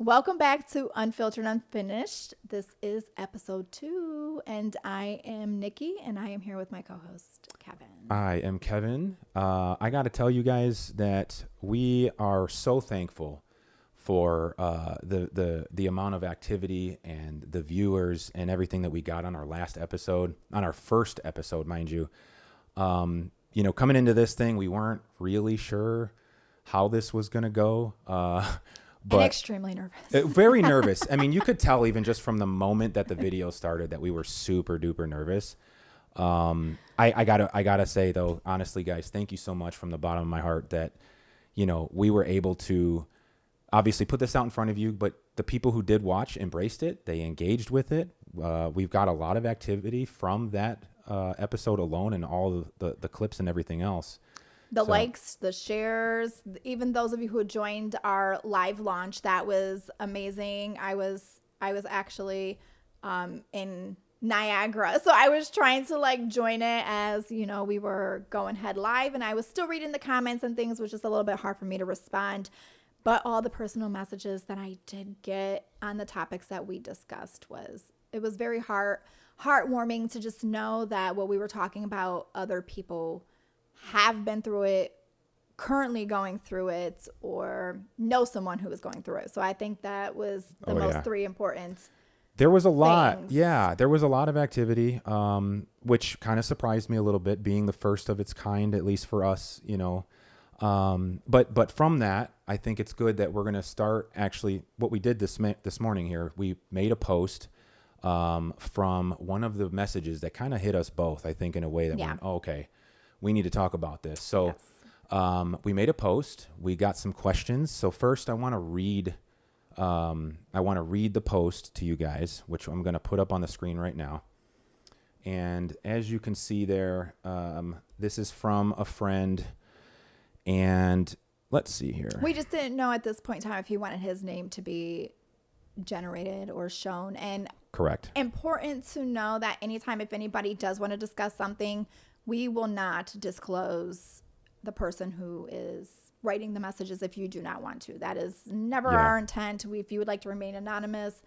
Welcome back to Unfiltered Unfinished. This is episode 2, and I am Nikki, and I am here with my co-host, Kevin. I am Kevin. I got to tell you guys that we are so thankful for the amount of activity and the viewers and everything that we got on our last episode, on our first episode, mind you. Coming into this thing, we weren't really sure how this was going to go. But extremely nervous. Very nervous. I mean, you could tell even just from the moment that the video started that we were super duper nervous. I gotta say though, honestly, guys, thank you so much from the bottom of my heart that, we were able to obviously put this out in front of you, but the people who did watch embraced it. They engaged with it. We've got a lot of activity from that episode alone and all the clips and everything else. The likes, the shares, even those of you who joined our live launch, that was amazing. I was actually in Niagara, so I was trying to join it as we were going head live, and I was still reading the comments and things, which is a little bit hard for me to respond. But all the personal messages that I did get on the topics that we discussed was very heartwarming to just know that what we were talking about, other people have been through it, currently going through it, or know someone who is going through it. So I think that was the three important. There was a lot. Things. Yeah, there was a lot of activity, which kind of surprised me a little bit, being the first of its kind, at least for us, But from that, I think it's good that we're going to start actually what we did this morning here. We made a post from one of the messages that kind of hit us both, I think, in a way that we went, oh, okay, we need to talk about this. So we made a post. We got some questions. So first, I want to read the post to you guys, which I'm going to put up on the screen right now. And as you can see there, this is from a friend. And let's see here. We just didn't know at this point in time if he wanted his name to be generated or shown. And correct. Important to know that anytime if anybody does want to discuss something, we will not disclose the person who is writing the messages if you do not want to. That is never our intent. If you would like to remain anonymous,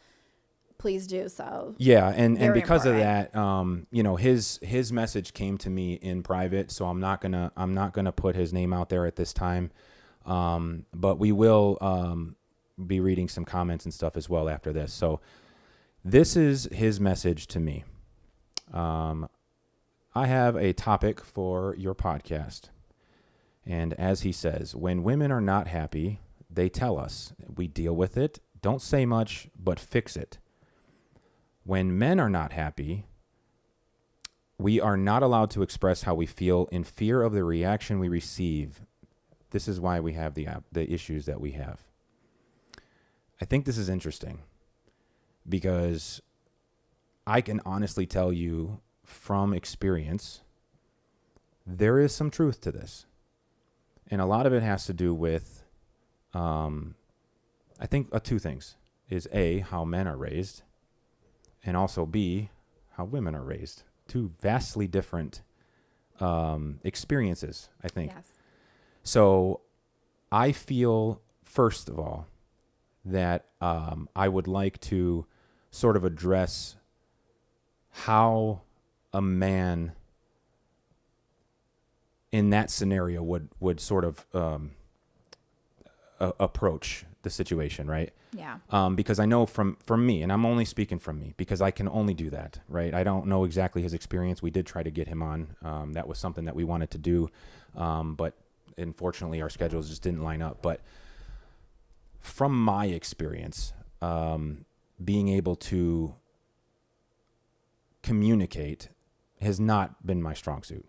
please do so. Yeah, and because important. Of that, his message came to me in private, so I'm not gonna put his name out there at this time. But we will be reading some comments and stuff as well after this. So this is his message to me. I have a topic for your podcast. And as he says, when women are not happy, they tell us. We deal with it. Don't say much, but fix it. When men are not happy, we are not allowed to express how we feel in fear of the reaction we receive. This is why we have the issues that we have. I think this is interesting because I can honestly tell you from experience, there is some truth to this. And a lot of it has to do with, I think, two things. Is A, how men are raised, and also B, how women are raised. Two vastly different experiences, I think. Yes. So I feel, first of all, that I would like to sort of address how a man in that scenario would sort of approach the situation, right? Yeah. Because I know from me, and I'm only speaking from me, because I can only do that, right? I don't know exactly his experience. We did try to get him on. That was something that we wanted to do, but unfortunately our schedules just didn't line up. But from my experience, being able to communicate has not been my strong suit.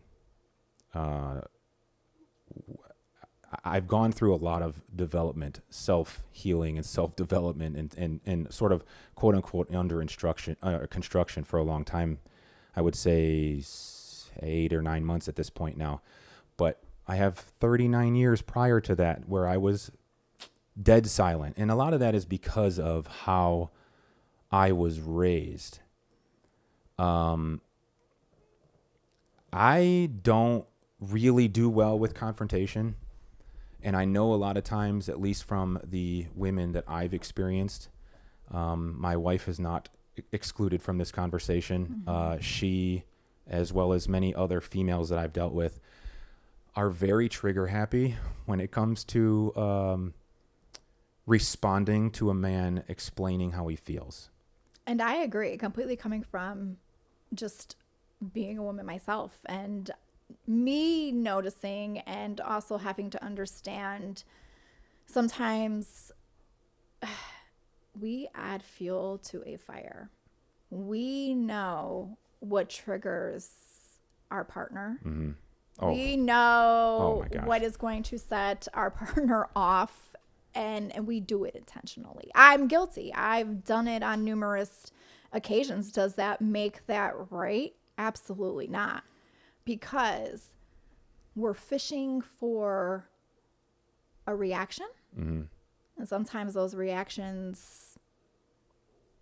I've gone through a lot of development, self-healing and self-development and sort of quote unquote under construction for a long time. I would say 8 or 9 months at this point now, but I have 39 years prior to that where I was dead silent. And a lot of that is because of how I was raised. I don't really do well with confrontation. And I know a lot of times, at least from the women that I've experienced, my wife is not excluded from this conversation. She, as well as many other females that I've dealt with, are very trigger happy when it comes to responding to a man explaining how he feels. And I agree, completely coming from just being a woman myself and me noticing and also having to understand sometimes we add fuel to a fire. We know what triggers our partner. Mm-hmm. Oh. We know my gosh. what is going to set our partner off, and we do it intentionally. I'm guilty. I've done it on numerous occasions. Does that make that right? Absolutely not. Because we're fishing for a reaction. Mm-hmm. And sometimes those reactions,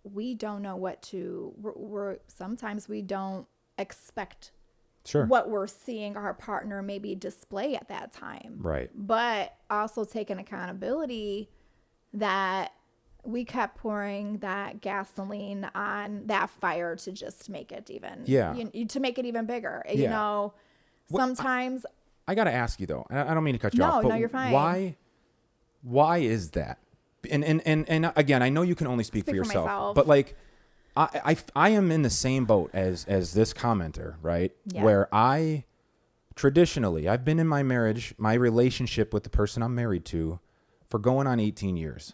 we don't know what to, sometimes we don't expect what we're seeing our partner maybe display at that time. Right. But also taking accountability that we kept pouring that gasoline on that fire to just make it even, to make it even bigger. Yeah. You know, sometimes. I got to ask you though, I don't mean to cut you off. No, you're fine. Why is that? And again, I know you can only speak for yourself, but like, I am in the same boat as this commenter, right? Yeah. Where traditionally, I've been in my relationship with the person I'm married to for going on 18 years.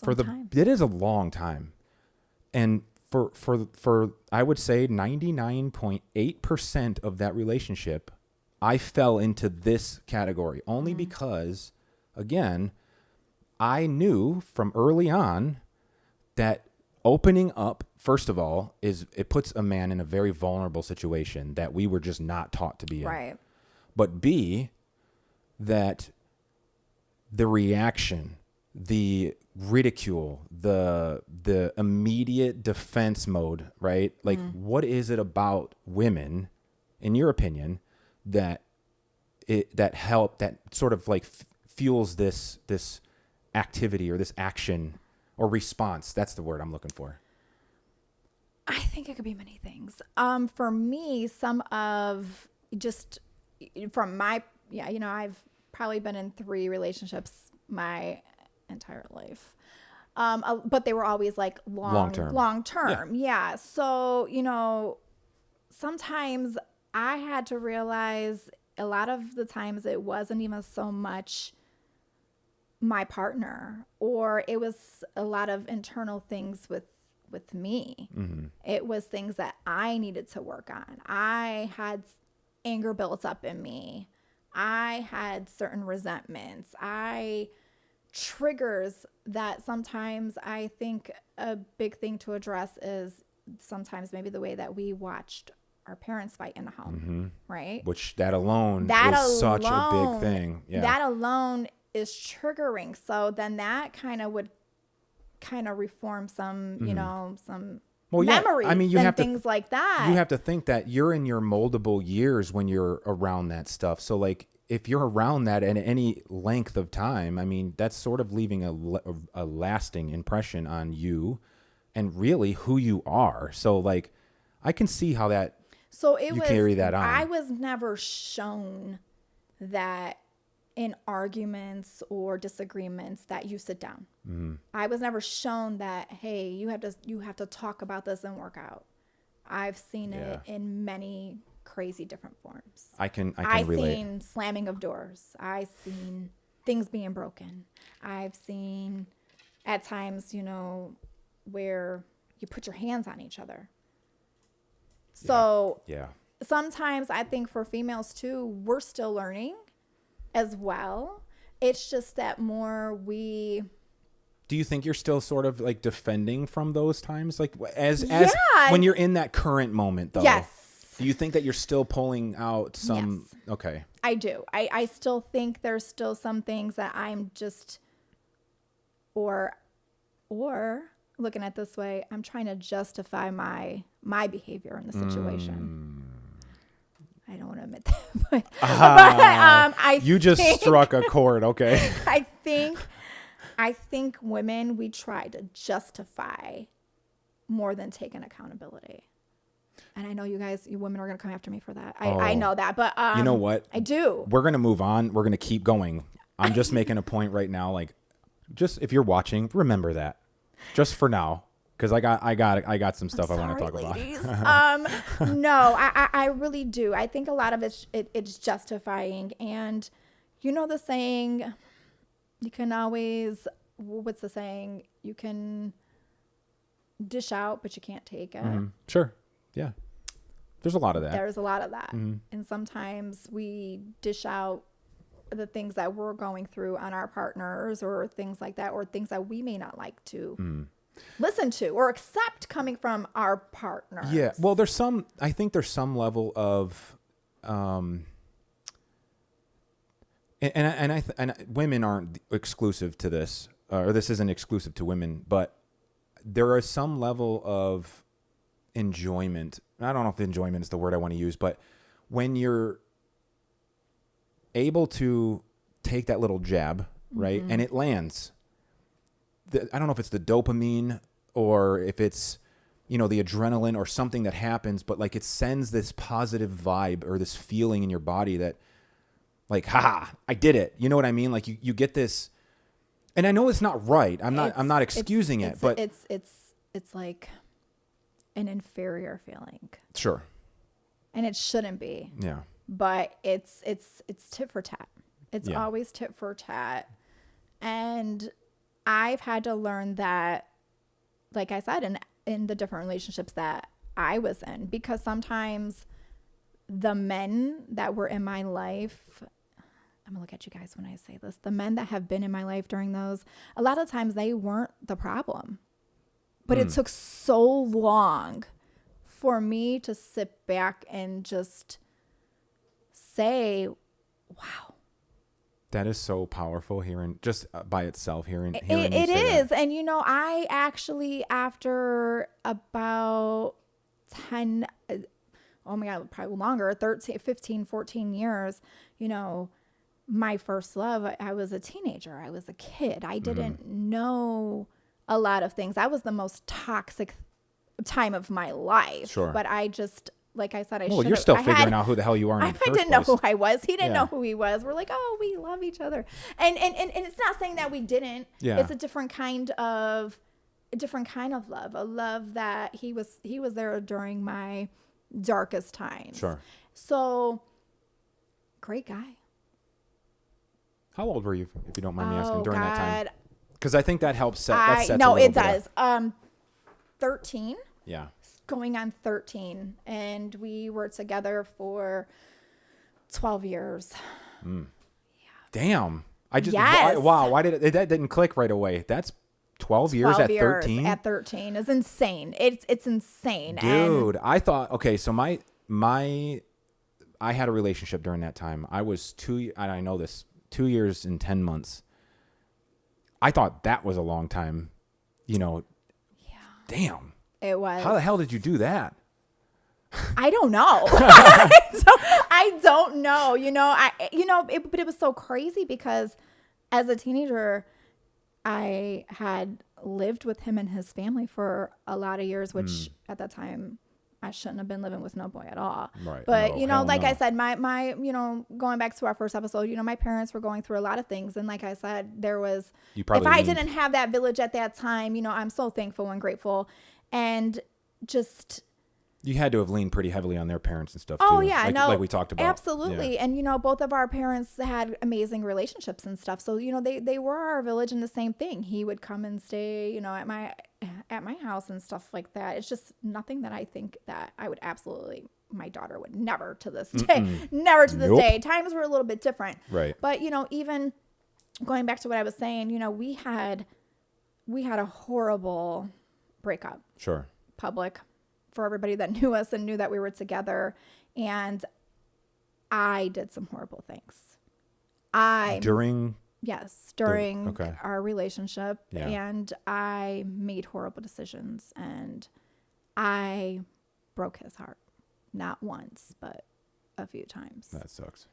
It is a long time. And for I would say 99.8% of that relationship, I fell into this category only because, again, I knew from early on that opening up, first of all, it puts a man in a very vulnerable situation that we were just not taught to be in. Right. But B, that the reaction, the ridicule, the immediate defense mode, right? Like, what is it about women, in your opinion, that sort of like fuels this activity or this action or response? That's the word I'm looking for. I think it could be many things. For me, some of just from my, I've probably been in 3 relationships my entire life. But they were always like long term. Yeah. So, sometimes I had to realize a lot of the times it wasn't even so much my partner, or it was a lot of internal things with me. Mm-hmm. It was things that I needed to work on. I had anger built up in me. I had certain resentments. Triggers that sometimes I think a big thing to address is sometimes maybe the way that we watched our parents fight in the home, right? Which that alone is such a big thing. Yeah. That alone is triggering. So then that would reform some, some memories and things like that. You have to think that you're in your moldable years when you're around that stuff. So like, if you're around that at any length of time, I mean, that's sort of leaving a lasting impression on you and really who you are. So like, I can see how that carry that on. I was never shown that in arguments or disagreements that you sit down. Mm-hmm. I was never shown that, hey, you have to talk about this and work out. I've seen it in many crazy different forms. I can relate. I've seen slamming of doors. I've seen things being broken. I've seen at times, where you put your hands on each other. So sometimes I think for females too, we're still learning as well. It's just that do you think you're still sort of like defending from those times? Like as when you're in that current moment though? Yes. Do you think that you're still pulling out some? Yes. Okay. I do. I still think there's still some things that I'm just, or looking at this way, I'm trying to justify my behavior in the situation. I don't want to admit that. You just struck a chord. Okay. I think women, we try to justify more than taking accountability. And I know you women are going to come after me for that. I know that, but you know what? I do. We're going to move on. We're going to keep going. I'm just making a point right now. Like, just if you're watching, remember that just for now. Cause I got some stuff I want to talk ladies. about. No, I really do. I think a lot of it's justifying. And you know, the saying, you can always, what's the saying? You can dish out, but you can't take it. Mm-hmm. Sure. Yeah. There's a lot of that. There's a lot of that. Mm-hmm. And sometimes we dish out the things that we're going through on our partners or things like that, or things that we may not like to listen to or accept coming from our partners. Yeah. Well, I think there's some level of, and women aren't exclusive to this, or this isn't exclusive to women, but there is some level of enjoyment. I don't know if enjoyment is the word I want to use, but when you're able to take that little jab, right, and it lands, I don't know if it's the dopamine or if it's, the adrenaline or something that happens, but like it sends this positive vibe or this feeling in your body that like, haha, I did it. You know what I mean? Like you get this, and I know it's not right. I'm not excusing it, but it's like an inferior feeling. Sure. And it shouldn't be. Yeah. But it's tit for tat. It's always tit for tat. And I've had to learn that, like I said, in the different relationships that I was in, because sometimes the men that were in my life, I'm gonna look at you guys when I say this, the men that have been in my life during those, a lot of times they weren't the problem, but it took so long for me to sit back and just say, wow. That is so powerful hearing just by itself, hearing It you say is. that. And, I actually, after about 10, oh my God, probably longer, 13, 15, 14 years, my first love, I was a teenager. I was a kid. I didn't know a lot of things. That was the most toxic time of my life. Sure. But I just, like I said, you're still figuring out who the hell you are in the first place. I didn't know who I was. He didn't know who he was. We're like, oh, we love each other. And it's not saying that we didn't. Yeah. It's a different kind of love, a love that he was there during my darkest times. Sure. So, great guy. How old were you, if you don't mind me asking, during that time? God. Because I think that helps set. No, it does. 13. Yeah. Going on 13, and we were together for 12 years. Yeah. Damn. I just Yes. Why did that didn't click right away? That's 12 years at 13. At 13 is insane. It's insane, dude. I thought, okay, so I had a relationship during that time. I was 2 years and 10 months. I thought that was a long time. Yeah. Damn. It was. How the hell did you do that? I don't know. I don't know. But it was so crazy because as a teenager, I had lived with him and his family for a lot of years, which at that time I shouldn't have been living with no boy at all. Right. But, I said, my going back to our first episode, my parents were going through a lot of things. And like I said, there was, if I didn't have that village at that time, I'm so thankful and grateful. And just, you had to have leaned pretty heavily on their parents and stuff too. Oh yeah, like we talked about. Absolutely. Yeah. And both of our parents had amazing relationships and stuff. So they were our village, and the same thing. He would come and stay, at my house and stuff like that. It's just nothing that I think that I would absolutely, my daughter would never to this day, never to this day. Times were a little bit different. Right. But even going back to what I was saying, we had a horrible breakup. Sure. Public, for everybody that knew us and knew that we were together. And I did some horrible things. During our relationship. Yeah. And I made horrible decisions, and I broke his heart. Not once, but a few times. That sucks.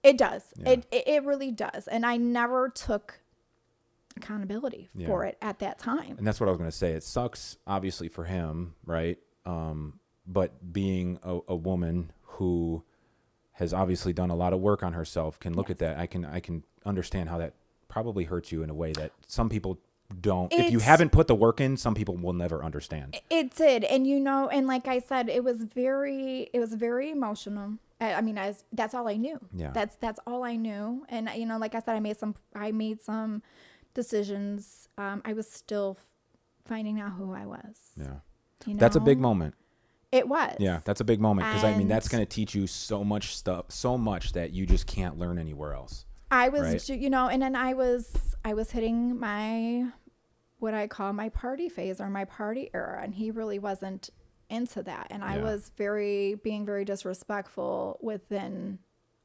It does. Yeah. It really does. And I never took accountability for it at that time. And that's what I was going to say. It sucks, obviously, for him, right? But being a woman who has obviously done a lot of work on herself can look at that. I can understand how that probably hurts you in a way that some people don't. If you haven't put the work in, some people will never understand. It did. And, and like I said, it was very emotional. I mean, that's all I knew. Yeah. That's all I knew. And, like I said, I made some decisions. I was still finding out who I was. Yeah. That's a big moment. It was. Yeah, that's a big moment because I mean that's going to teach you so much stuff, so much that you just can't learn anywhere else. I was, and then I was hitting my what I call my party phase or my party era, and he really wasn't into that, and I was being very disrespectful within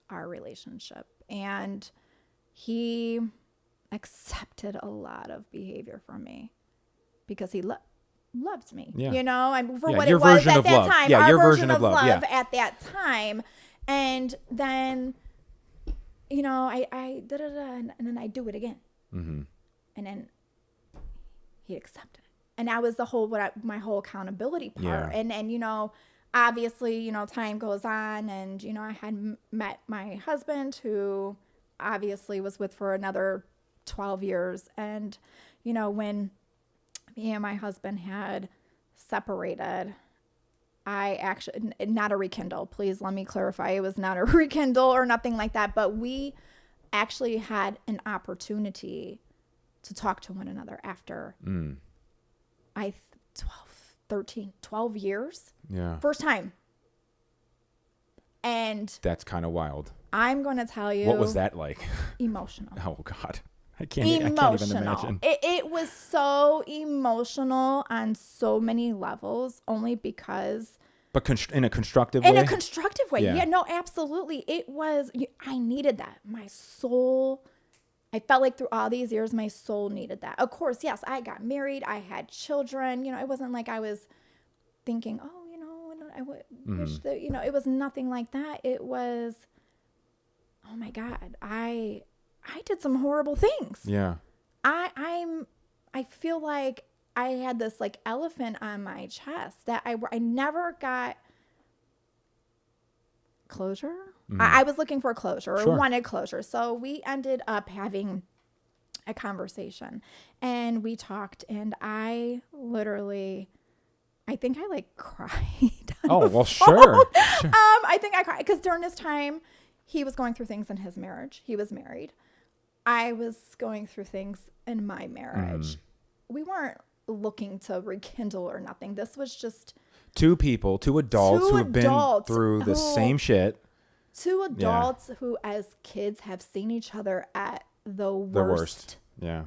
our relationship, and he accepted a lot of behavior from me because he loved me, and for what it was at that time, our version of love at that time. And then, I and then I do it again. Mm-hmm. And then he accepted it. And that was the whole, my whole accountability part. Yeah. And obviously, time goes on and, I had met my husband who obviously was with for another 12 years. And, when me and my husband had separated, I actually, not a rekindle, please let me clarify. It was not a rekindle or nothing like that, but we actually had an opportunity to talk to one another after 12 years. Yeah. First time. And that's kind of wild. I'm going to tell you. What was that like? Emotional. Oh God. I can't even imagine. It was so emotional on so many levels, only because. But in a constructive way? In a constructive way. Yeah, no, absolutely. It was, I needed that. My soul, I felt like through all these years, my soul needed that. Of course, yes, I got married. I had children. It wasn't like I was thinking, I wish that, it was nothing like that. It was, oh my God, I did some horrible things. Yeah. I feel like I had this like elephant on my chest that I never got closure. I was looking for closure or wanted closure. So we ended up having a conversation and we talked, and I think I like cried. Oh, well, sure. I think I cried because during this time he was going through things in his marriage. He was married. I was going through things in my marriage. We weren't looking to rekindle or nothing. This was just two adults who have been through the same shit. Two adults who as kids have seen each other at the worst. Yeah.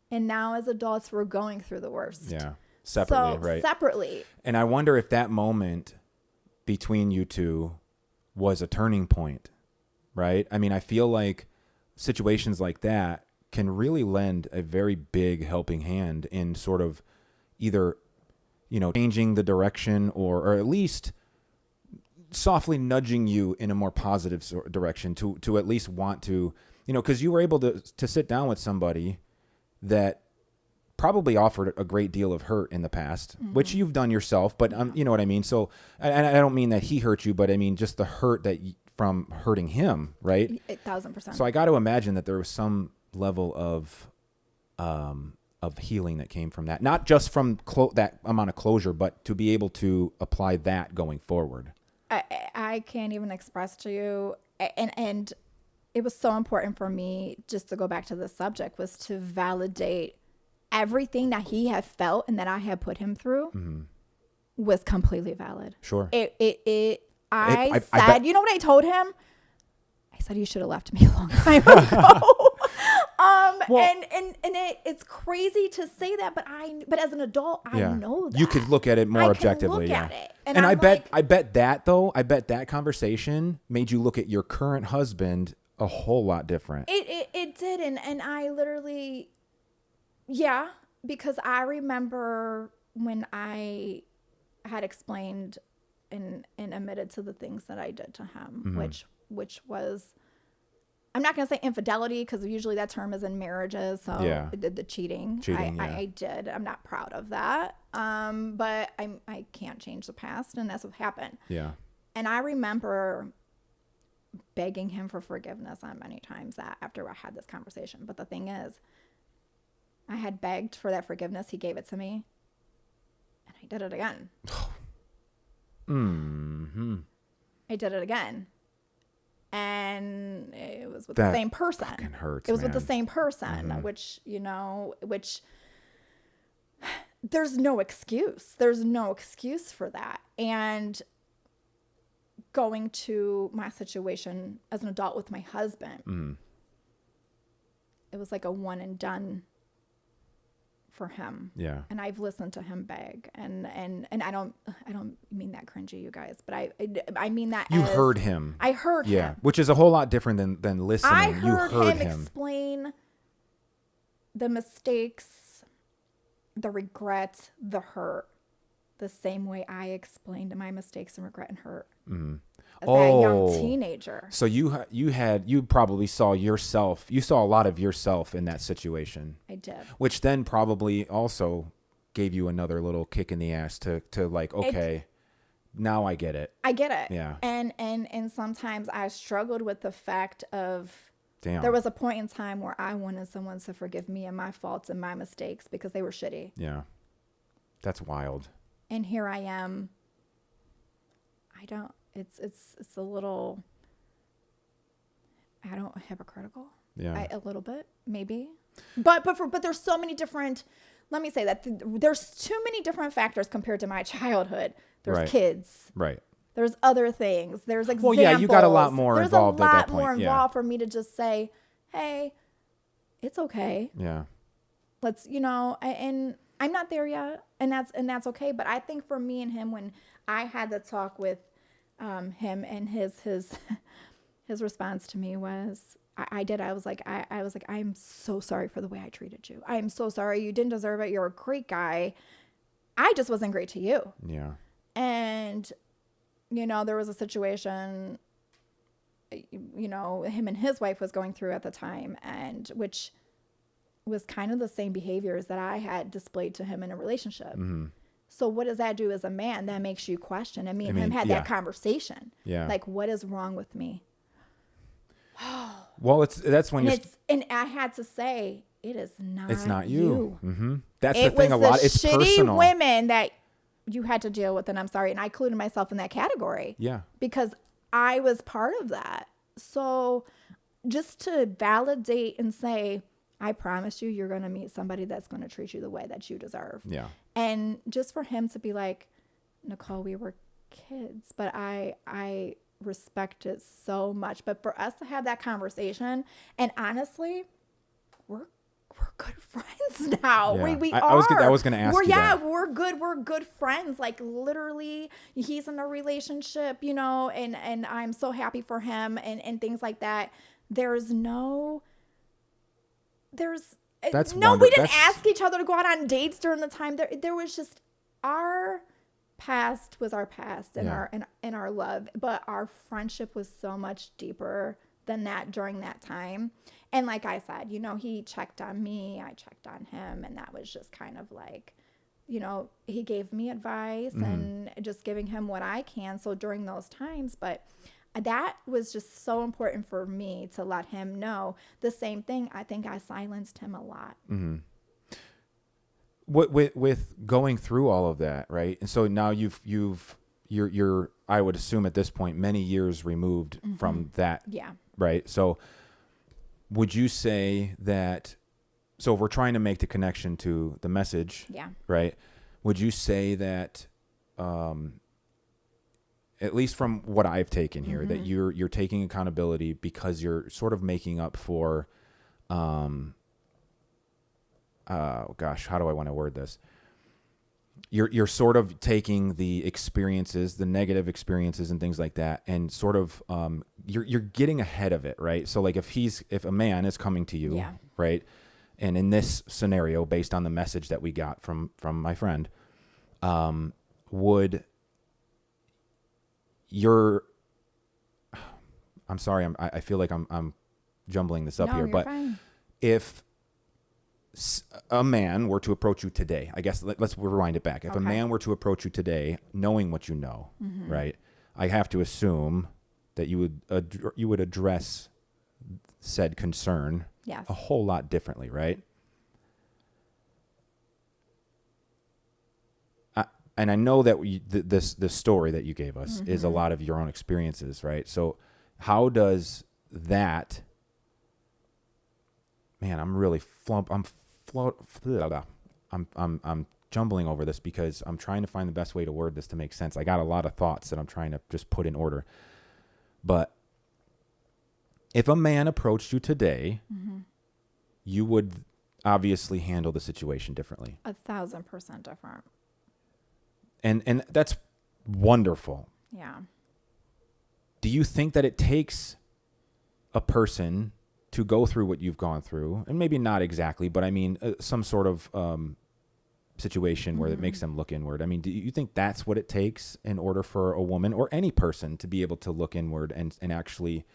And now as adults, we're going through the worst. Yeah. Separately. And I wonder if that moment between you two was a turning point, right? I mean, I feel like situations like that can really lend a very big helping hand in sort of either, changing the direction or at least softly nudging you in a more positive direction to at least want to, because you were able to sit down with somebody that probably offered a great deal of hurt in the past, which you've done yourself, but you know what I mean? So, and I don't mean that he hurt you, but I mean just the hurt that from hurting him, right? 1,000%. So I got to imagine that there was some level of healing that came from that, not just from that amount of closure, but to be able to apply that going forward. I can't even express to you, and it was so important for me, just to go back to the subject, was to validate everything that he had felt and that I had put him through was completely valid. Sure. I said, you know what I told him? I said, you should have left me a long time ago. It's crazy to say that, but as an adult, I know that. You could look at it more objectively. At it. And I bet that conversation made you look at your current husband a whole lot different. It did. And I literally, because I remember when I had explained and admitted to the things that I did to him, which was, I'm not going to say infidelity because usually that term is in marriages. So Yeah. the cheating, I did. I'm not proud of that. But I can't change the past, and that's what happened. Yeah. And I remember begging him for forgiveness on many times that after I had this conversation. But the thing is, I had begged for that forgiveness. He gave it to me, and I did it again. I did it again. And it was with the same person. Fucking hurts, it was man. with the same person, which there's no excuse. There's no excuse for that. And going to my situation as an adult with my husband, it was like a one and done for him. Yeah. And I've listened to him beg, and I don't mean that cringy, you guys, but I mean that you heard him. I heard him. Yeah, which is a whole lot different than listening. I heard, you heard him explain the mistakes, the regret, the hurt, the same way I explained my mistakes and regret and hurt as a young teenager. So you probably saw yourself. You saw a lot of yourself in that situation. I did. Which then probably also gave you another little kick in the ass to like, okay, now I get it. I get it. Yeah. And sometimes I struggled with the fact of, damn, there was a point in time where I wanted someone to forgive me and my faults and my mistakes because they were shitty. Yeah. That's wild. And here I am. It's a little, hypocritical. Yeah. A little bit, maybe. But there's so many different, let me say that there's too many different factors compared to my childhood. There's kids. Right. There's other things. There's examples. Well, yeah, you got a lot more involved at that point. There's a lot more involved for me to just say, hey, it's okay. Yeah. Let's, and I'm not there yet, and that's okay. But I think for me and him, when I had the talk with him, and his response to me was, I was like, I'm so sorry for the way I treated you. I'm so sorry. You didn't deserve it. You're a great guy. I just wasn't great to you. Yeah. And, there was a situation, him and his wife was going through at the time, and which was kind of the same behaviors that I had displayed to him in a relationship. Mm-hmm. So what does that do as a man? That makes you question. And me and him had that conversation. Yeah. Like, what is wrong with me? Well, that's when and I had to say, it's not you. Mm-hmm. That's the thing. A lot. It's shitty personal. Women that you had to deal with, and I'm sorry. And I included myself in that category. Yeah. Because I was part of that. So just to validate and say, I promise you're going to meet somebody that's going to treat you the way that you deserve. Yeah. And just for him to be like, Nicole, we were kids, but I respect it so much. But for us to have that conversation, and honestly, we're good friends now. Yeah. We I are. was going to ask you that. We're good friends. Like literally, he's in a relationship, and I'm so happy for him and things like that. That's we didn't ask each other to go out on dates during the time. There was just, our past was our past and our love, but our friendship was so much deeper than that during that time. And like I said, he checked on me, I checked on him, and that was just kind of like, he gave me advice and just giving him what I can. So during those times, but that was just so important for me to let him know the same thing. I think I silenced him a lot. Mm-hmm. With going through all of that, right? And so now you're I would assume at this point many years removed from that. Yeah. Right. So would you say that? So if we're trying to make the connection to the message. Yeah. Right. Would you say that? At least from what I've taken here, that you're taking accountability because you're sort of making up for, how do I want to word this? You're sort of taking the experiences, the negative experiences and things like that, and sort of you're getting ahead of it, right? So like if a man is coming to you, right, and in this scenario, based on the message that we got from my friend, I'm sorry, I feel like I'm jumbling this up No, here, you're but fine. if a man were to approach you today, I guess let's rewind it back. If a Okay. man were to approach you today, knowing what you know, right? I have to assume that you would address said concern Yes. a whole lot differently, right? And I know that this story that you gave us is a lot of your own experiences, right? So how does that, man, I'm really I'm jumbling over this because I'm trying to find the best way to word this to make sense. I got a lot of thoughts that I'm trying to just put in order. But if a man approached you today, you would obviously handle the situation differently. 1,000% different. And that's wonderful. Yeah. Do you think that it takes a person to go through what you've gone through, and maybe not exactly, but I mean some sort of situation where it makes them look inward? I mean, do you think that's what it takes in order for a woman or any person to be able to look inward and actually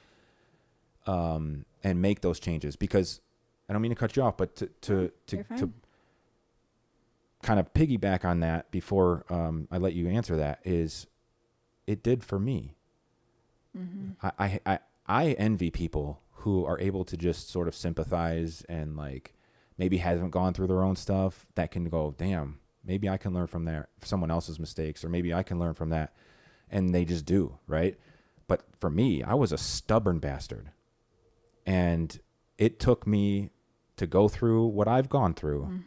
and make those changes? Because I don't mean to cut you off, but to kind of piggyback on that before I let you answer that, is it did for me. I envy people who are able to just sort of sympathize and like maybe haven't gone through their own stuff, that can go, damn, maybe I can learn from someone else's mistakes, or maybe I can learn from that. And they just do, right? But for me, I was a stubborn bastard. And it took me to go through what I've gone through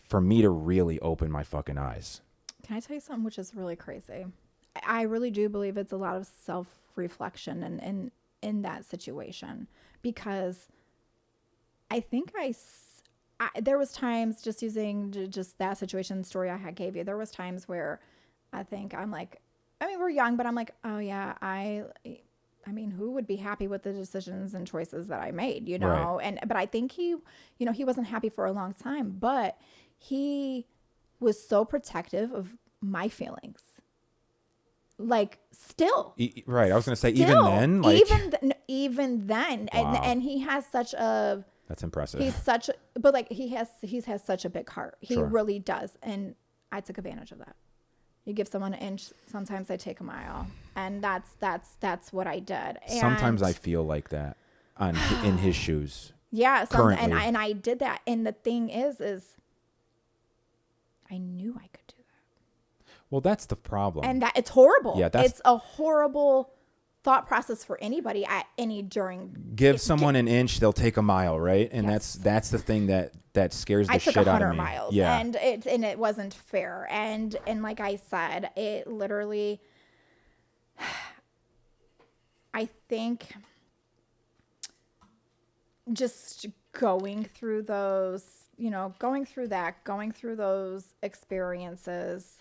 for me to really open my fucking eyes. Can I tell you something which is really crazy? I really do believe it's a lot of self-reflection and in that situation, because I think there was times, just using just that situation story I gave you, there was times where I think I'm like, I mean, we're young, but I'm like, oh yeah, I mean, who would be happy with the decisions and choices that I made, you know? Right. But I think he wasn't happy for a long time, but he was so protective of my feelings. Like still. Right. I was going to say, Still, even then, like, even then. Wow. And he has such a, that's impressive. but like he has such a big heart. He Sure. really does. And I took advantage of that. You give someone an inch, sometimes they take a mile. And that's what I did. And sometimes I feel like that in his shoes. yeah. Currently. And I did that. And the thing is I knew I could do that. Well, that's the problem. And that it's horrible. Yeah, it's a horrible thought process for anybody give someone an inch, they'll take a mile, right? And Yes. that's the thing that scares the I took shit out of 100 me. miles, Yeah. and it wasn't fair. And like I said, it literally, I think, just going through those, going through those experiences,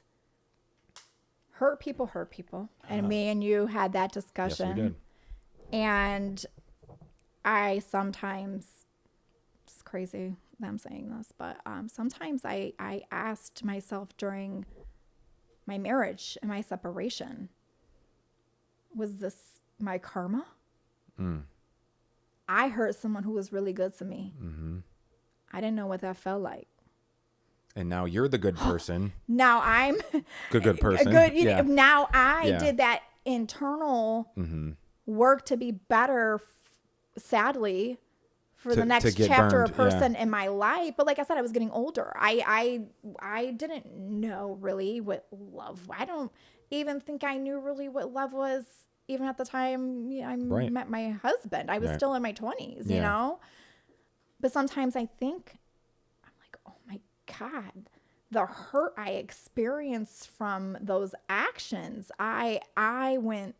hurt people. And me and you had that discussion. Yes, we did. And I sometimes, it's crazy that I'm saying this, but sometimes I asked myself during my marriage and my separation, was this my karma? I hurt someone who was really good to me. I didn't know what that felt like. And now you're the good person. Now I'm good person. Yeah. Now I Yeah. did that internal work to be better, sadly, for the next chapter burned. of person in my life. But like I said, I was getting older. I didn't know really what love. I don't even think I knew really what love was, even at the time I met my husband. I was still in my 20s, you know. But sometimes I think, I'm like, oh my God, the hurt I experienced from those actions. I went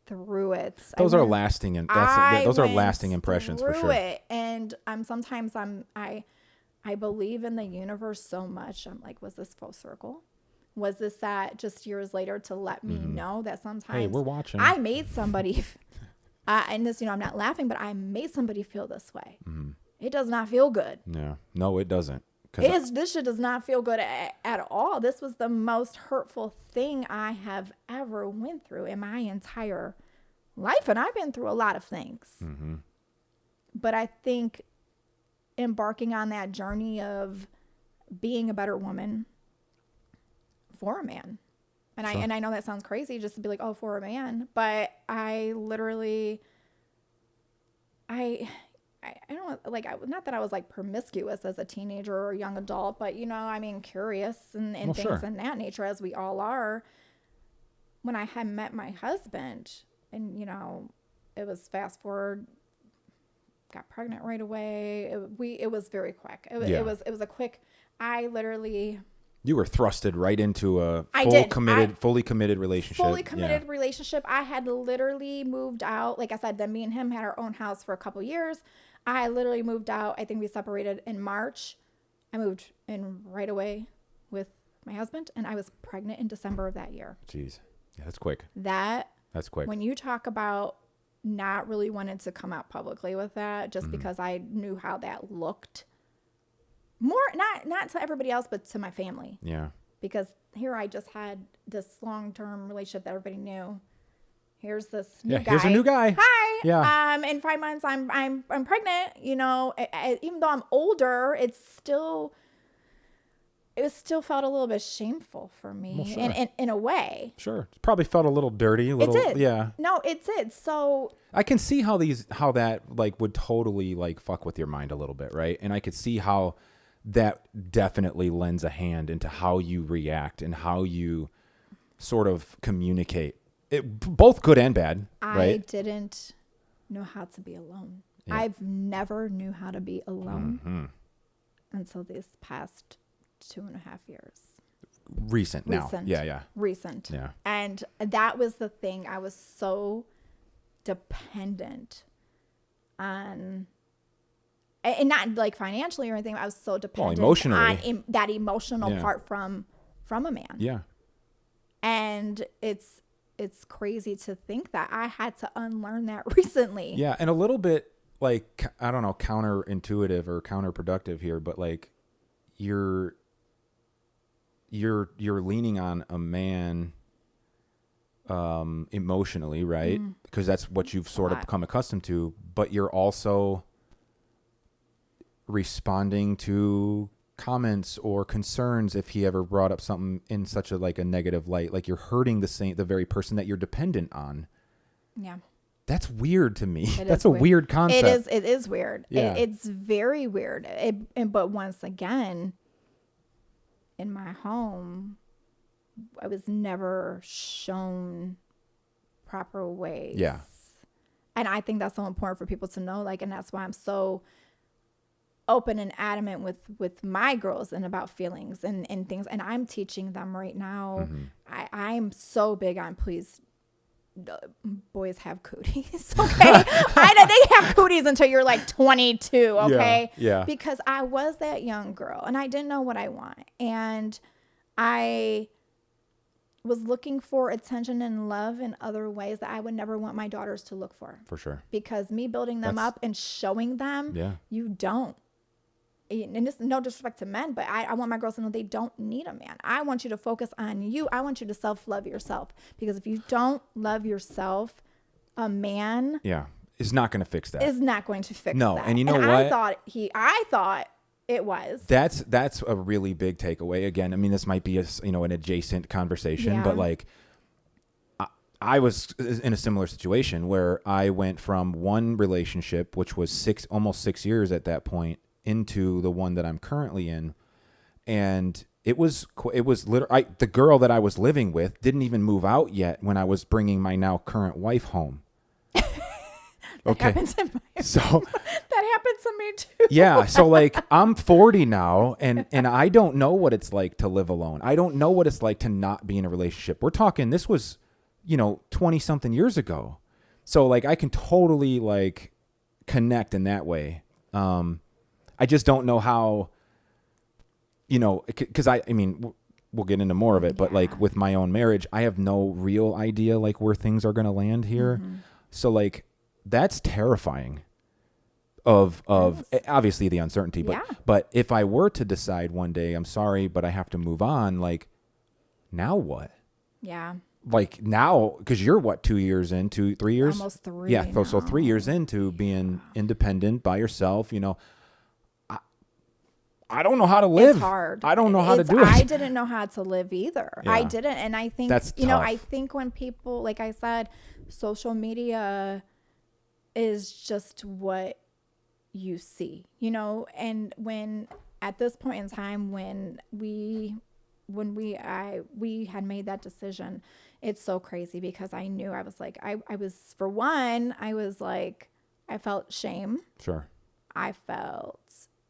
through it. Those are lasting, and those are lasting impressions for sure. It. And sometimes I believe in the universe so much. I'm like, was this full circle? Was this that just years later to let me know that sometimes, hey, we're watching. I made somebody, and this, I'm not laughing, but I made somebody feel this way. It does not feel good. Yeah. No, it doesn't. This shit does not feel good at all. This was the most hurtful thing I have ever went through in my entire life. And I've been through a lot of things. Mm-hmm. But I think embarking on that journey of being a better woman for a man. And Sure. I know that sounds crazy just to be like, oh, for a man. But I literally, I don't like, not that I was like promiscuous as a teenager or a young adult, but curious and Well, things sure. in that nature, as we all are. When I had met my husband, and it was fast forward, got pregnant right away. It was very quick. It was a quick. I literally. You were thrusted right into a fully committed relationship. Fully committed relationship. I had literally moved out. Like I said, then me and him had our own house for a couple years. I literally moved out. I think we separated in March. I moved in right away with my husband, and I was pregnant in December of that year. Jeez. Yeah, that's quick. That's quick. When you talk about not really wanting to come out publicly with that, just because I knew how that looked. More, not to everybody else, but to my family. Yeah. Because here I just had this long-term relationship that everybody knew. Here's this new guy. Here's a new guy. Hi. Yeah. In 5 months, I'm pregnant. Even though I'm older, it still felt a little bit shameful for me. Well, sure. in a way. Sure. It probably felt a little dirty. It did. Yeah. No, it did. So I can see how that like would totally like fuck with your mind a little bit, right? And I could see how that definitely lends a hand into how you react and how you sort of communicate. Both good and bad, right? I didn't know how to be alone. Yeah. I've never knew how to be alone until these past 2.5 years. Recent now. Yeah. Recent. Yeah. And that was the thing. I was so dependent on, and not like financially or anything. I was so dependent emotionally. on that emotional part from a man. Yeah. And it's crazy to think that I had to unlearn that recently. Yeah. And a little bit like, I don't know, counterintuitive or counterproductive here, but like you're leaning on a man emotionally, right? Because that's what you've sort of become accustomed to, but you're also responding to comments or concerns if he ever brought up something in such a like a negative light, like you're hurting the very person that you're dependent on. Yeah. That's weird to me. That's a weird concept. It is weird. Yeah. It's very weird. But once again, in my home, I was never shown proper ways. Yeah. And I think that's so important for people to know. Like, and that's why I'm so open and adamant with my girls and about feelings and things. And I'm teaching them right now. I'm so big on, please, boys have cooties. Okay. I know they have cooties until you're like 22. Okay. Yeah. Because I was that young girl and I didn't know what I want. And I was looking for attention and love in other ways that I would never want my daughters to look for. For sure. Because me building them up and showing them, you don't. And this is no disrespect to men, but I want my girls to know they don't need a man. I want you to focus on you. I want you to self-love yourself. Because if you don't love yourself, a man is not going to fix that. Is not going to fix that. No, and you know what? I thought it was. That's a really big takeaway. Again, I mean, this might be an adjacent conversation, but like I was in a similar situation where I went from one relationship, which was almost 6 years at that point, into the one that I'm currently in. And it was literally, the girl that I was living with didn't even move out yet when I was bringing my now current wife home. Okay. So that happened to me too. Yeah. So like I'm 40 now and I don't know what it's like to live alone. I don't know what it's like to not be in a relationship. We're talking, this was, 20 something years ago. So like I can totally like connect in that way. I just don't know how, because I mean, we'll get into more of it, but like with my own marriage, I have no real idea like where things are going to land here. So like, that's terrifying. of Yes. obviously the uncertainty, Yeah. but if I were to decide one day, I'm sorry, but I have to move on, like, now what? Yeah. Like now, because you're what, 2 years in, 3 years? Almost 3 Yeah. So 3 years now. into being independent by yourself, I don't know how to live. It's hard. I don't know how to do I it. didn't know how to live either. I Yeah. didn't. And I think, That's I tough. think when people, like I said, social media is just what you see, and when at this point in time, when we had made that decision, it's so crazy because I knew I was like, I was, for one, I was like, I felt shame. Sure. I felt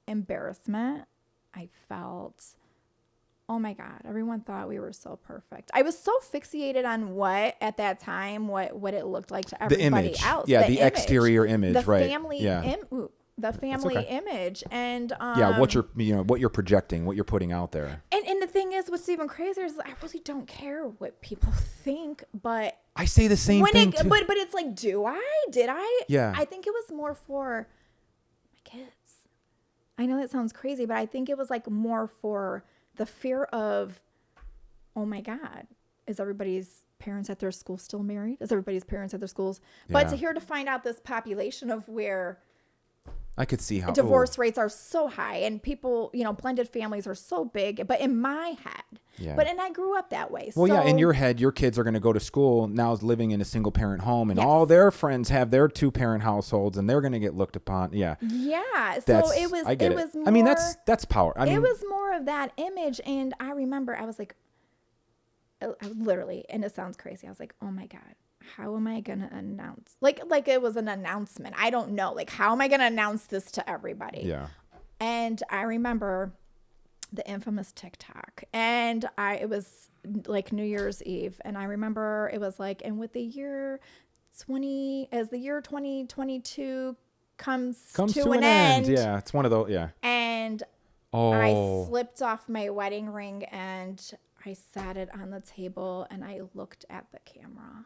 embarrassment. I felt, oh my God, everyone thought we were so perfect. I was so fixated on what at that time, what it looked like to everybody The image. else. Yeah, the image, exterior image, the right. family, Yeah. the family okay. image. And Yeah, what you're projecting, what you're putting out there. and the thing is, what's even crazier is I really don't care what people think, but I say the same thing too. but it's like, did I? Yeah. I think it was more for my kids. I know that sounds crazy, but I think it was like more for the fear of, oh my God, is everybody's parents at their school still married? Is everybody's parents at their schools? But Yeah. to hear to find out this population of where I could see how divorce rates are so high and people, blended families are so big, but in my head, Yeah. and I grew up that way. Well, so, yeah, in your head, your kids are going to go to school now living in a single parent home, and Yes. all their friends have their 2-parent households, and they're going to get looked upon. Yeah. yeah. So That's, it was, I get it was more, I mean, that's power. I mean, it was more of that image. And I remember I was like, I literally, and it sounds crazy, I was like, oh my God, how am I going to announce? Like it was an announcement. I don't know. Like, how am I going to announce this to everybody? yeah. And I remember the infamous TikTok, and it was like New Year's Eve. And I remember it was like, and with the year 2022 comes to an end. Yeah. It's one of those. Yeah. And Oh. I slipped off my wedding ring and I sat it on the table and I looked at the camera.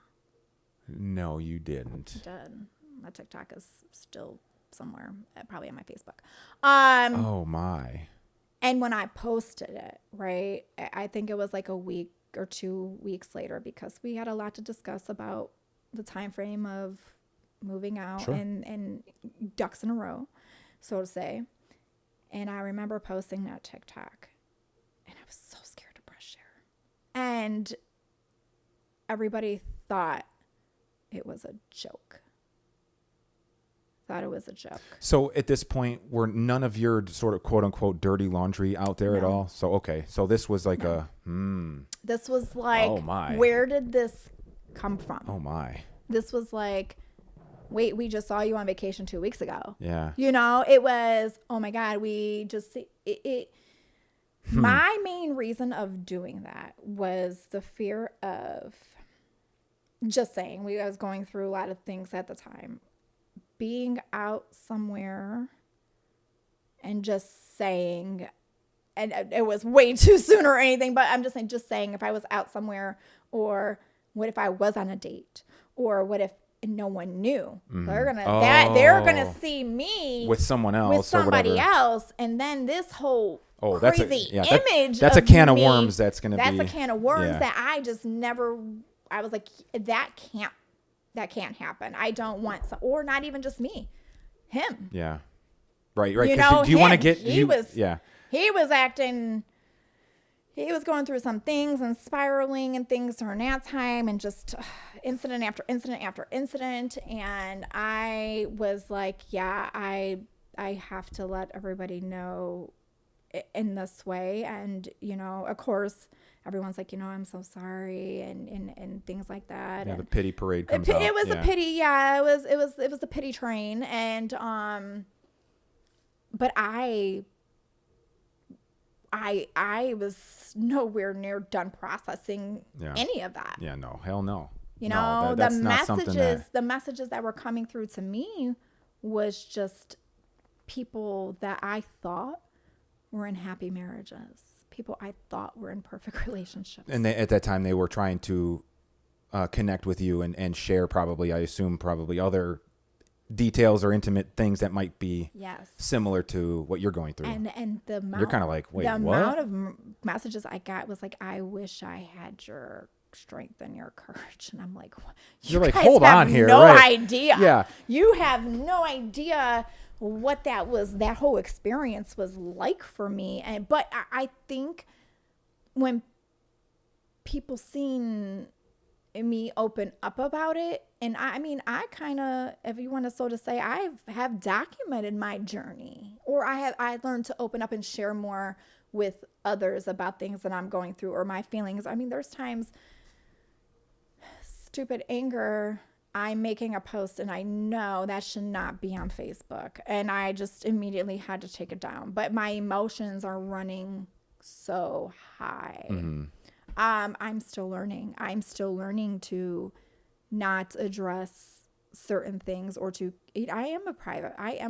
No, you didn't. Did. My TikTok is still somewhere, probably on my Facebook. Oh my. And when I posted it, right, I think it was like a week or 2 weeks later, because we had a lot to discuss about the time frame of moving out. Sure. and ducks in a row, so to say. And I remember posting that TikTok, and I was so scared to press share. And everybody thought it was a joke. Thought it was a joke. So at this point, were none of your sort of quote unquote dirty laundry out there at No. all? So, okay. So this was like This was like, Oh, my. where did this come from? oh my. This was like, wait, we just saw you on vacation 2 weeks ago. Yeah. It was, oh my God, we just, my main reason of doing that was the fear of, just saying, I was going through a lot of things at the time. Being out somewhere and just saying, and it was way too soon or anything, but I'm just saying if I was out somewhere, or what if I was on a date, or what if no one knew? They're gonna see me With someone else with somebody or whatever. else, and then this whole That's crazy a image. that's a of can of me, worms. That's a can of worms yeah. that I just never. I was like, that can't happen. I don't want, or not even just me, him. Yeah. Right. Right. Do you want to get? He was acting. He was going through some things and spiraling and things during that time, and just incident after incident after incident. And I was like, yeah, I have to let everybody know in this way. And, of course, everyone's like, I'm so sorry, and things like that. Yeah, and the pity parade comes out. it was a pity. Yeah, it was the pity train. And, but I was nowhere near done processing any of that. Yeah, no, hell no. The messages that were coming through to me was just people that I thought were in happy marriages, people I thought were in perfect relationships. And at that time, they were trying to connect with you and share probably, I assume, probably other details or intimate things that might be Yes. similar to what you're going through. And the amount, You're kind of like, wait, the what? amount of messages I got was like, I wish I had your strength and your courage. And I'm like, You're like, guys hold have on here, no right? idea. Yeah. You have no idea what that whole experience was like for me. But I think when people seen me open up about it, and I mean, I kind of, if you want to so to say, I have documented my journey, or I learned to open up and share more with others about things that I'm going through or my feelings. I mean, there's times, stupid anger, I'm making a post and I know that should not be on Facebook, and I just immediately had to take it down. But my emotions are running so high. I'm still learning. I'm still learning to not address certain things, or to, I am a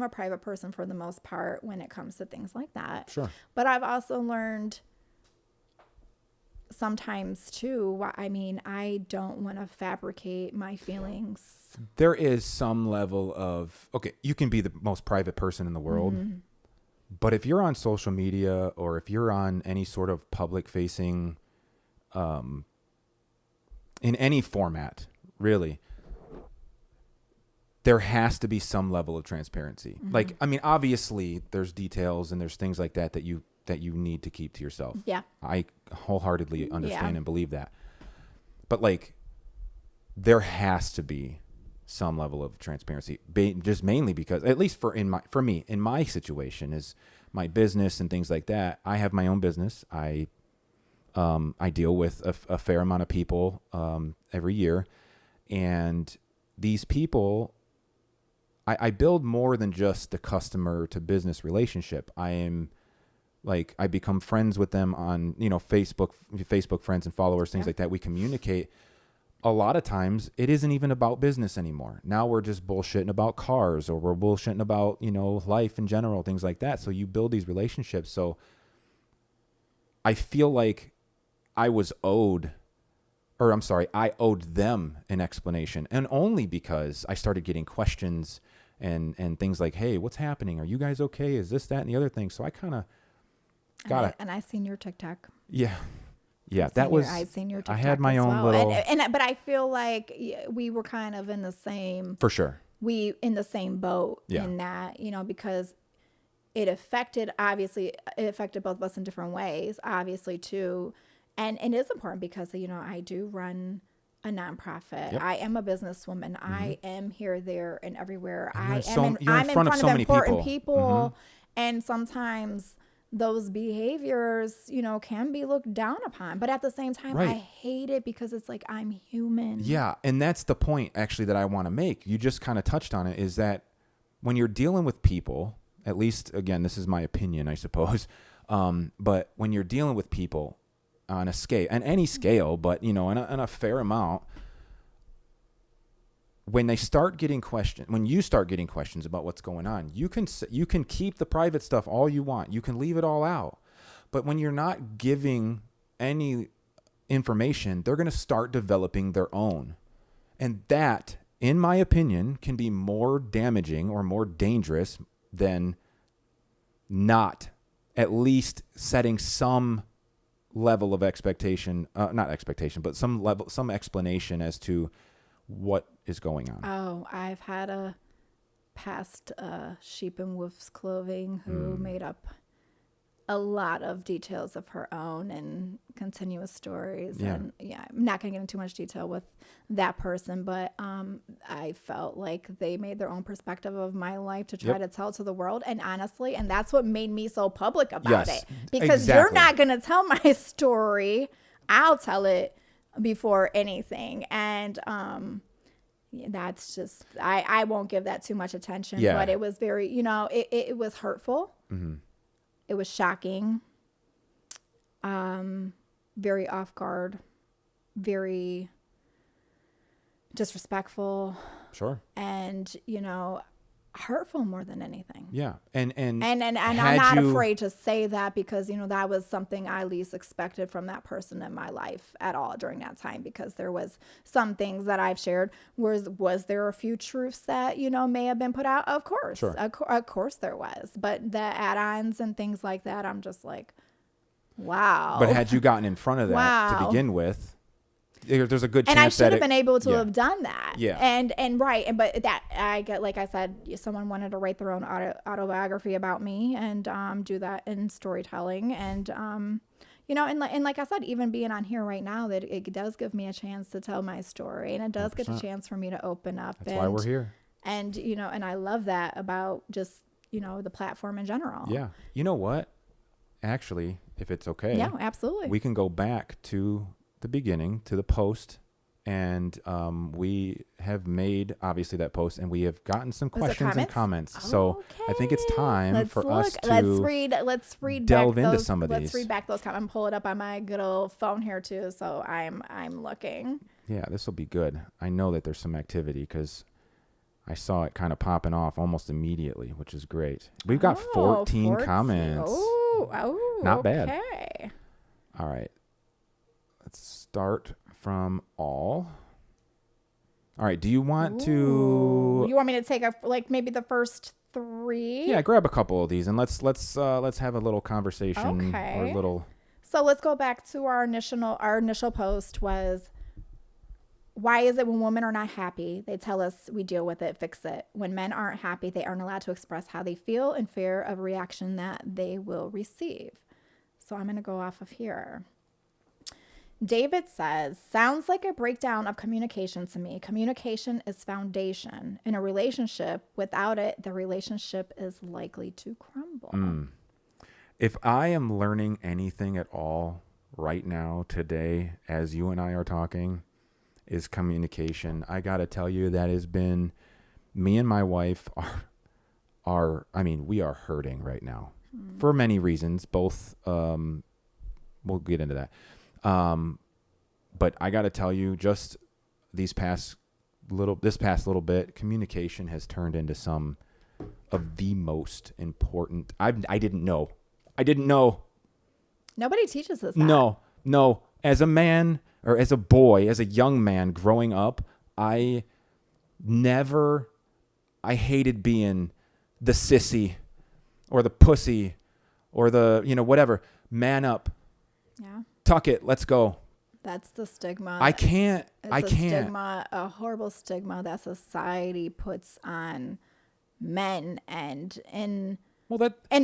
private person for the most part when it comes to things like that. Sure. But I've also learned sometimes too, I mean, I don't want to fabricate my feelings. There is some level of, okay, you can be the most private person in the world, but if you're on social media or if you're on any sort of public facing, in any format, really, there has to be some level of transparency. Like, I mean, obviously there's details and there's things like that you need to keep to yourself. Yeah. I wholeheartedly understand Yeah. and believe that. But like, there has to be some level of transparency, just mainly because, at least for me, in my situation, is my business and things like that. I have my own business. I deal with a fair amount of people every year, and these people, I build more than just the customer to business relationship. I become friends with them on, Facebook friends and followers, things like that. We communicate. A lot of times it isn't even about business anymore. Now we're just bullshitting about cars, or we're bullshitting about, life in general, things like that. So you build these relationships. So I feel like I owed them an explanation, and only because I started getting questions and things like, hey, what's happening? Are you guys okay? Is this, that, and the other thing? So I kind of got it. And I seen your TikTok. Yeah. Yeah. I've seen your TikTok. I had my own little, but I feel like we were kind of in the same, for sure. in the same boat Yeah. in that, because it affected both of us in different ways, obviously too. And it is important because, I do run a nonprofit. Yep. I am a businesswoman. I am here, there, and everywhere. And I'm in front of so many important people. And sometimes those behaviors, can be looked down upon. But at the same time, Right. I hate it because it's like, I'm human. Yeah. And that's the point, actually, that I want to make. You just kind of touched on it, is that when you're dealing with people, at least, again, this is my opinion, I suppose. But when you're dealing with people on a scale, and any scale, but, in a fair amount, when you start getting questions about what's going on, you can keep the private stuff all you want. You can leave it all out. But when you're not giving any information, they're going to start developing their own. And that, in my opinion, can be more damaging or more dangerous than not at least setting some level of expectation, not expectation, but some explanation as to what is going on. Oh, I've had a past sheep in wolf's clothing who made up a lot of details of her own and continuous stories. Yeah. And I'm not going to get into too much detail with that person, but I felt like they made their own perspective of my life to try to tell to the world. And honestly, and that's what made me so public about it. Because you're not going to tell my story. I'll tell it before anything. And that's just, I won't give that too much attention. Yeah. But it was very, it was hurtful. Mm-hmm. It was shocking, very off guard, very disrespectful. Sure. And, hurtful more than anything. Yeah. And I'm not afraid to say that because, that was something I least expected from that person in my life at all during that time, because there was some things that I've shared. Was there a few truths that, may have been put out? Of course. Sure. Of course there was. But the add-ons and things like that, I'm just like, wow. But had you gotten in front of that to begin with, there's a good chance that I should have been able to yeah. have done that. Yeah. And right. But that I get, like I said, someone wanted to write their own autobiography about me and do that in storytelling. And, and like I said, even being on here right now, that it does give me a chance to tell my story, and it does 100%. Get a chance for me to open up. That's why we're here. And, and I love that about just, the platform in general. Yeah. You know what? Actually, if it's okay. Yeah, absolutely. We can go back to the beginning, to the post, and we have made obviously that post, and we have gotten some questions and comments. Okay. So I think it's time us to let's read delve back into those, some of these. Let's read back those comments. I'm pulling it up on my good old phone here too, so I'm looking. Yeah, this will be good. I know that there's some activity because I saw it kind of popping off almost immediately, which is great. We've got 14 comments. Not bad. Okay. All right. Let's start from all. All right. Do you want to? You want me to take maybe the first 3? Yeah, grab a couple of these and let's have a little conversation. Okay. Or a little. So let's go back to our initial post was, why is it when women are not happy, they tell us we deal with it, fix it? When men aren't happy, they aren't allowed to express how they feel in fear of a reaction that they will receive. So I'm going to go off of here. David says, sounds like a breakdown of communication to me. Communication is foundation. In a relationship, without it, the relationship is likely to crumble. If I am learning anything at all right now, today, as you and I are talking, is communication. I got to tell you, that has been, me and my wife we are hurting right now for many reasons, both, we'll get into that. But I got to tell you, just this past little bit, communication has turned into some of the most important. I didn't know. Nobody teaches us that. No. As a man or as a boy, as a young man growing up, I hated being the sissy or the pussy or the, whatever. Man up. Yeah. Tuck it. Let's go. That's the stigma. I can't. Stigma, a horrible stigma that society puts on men. And in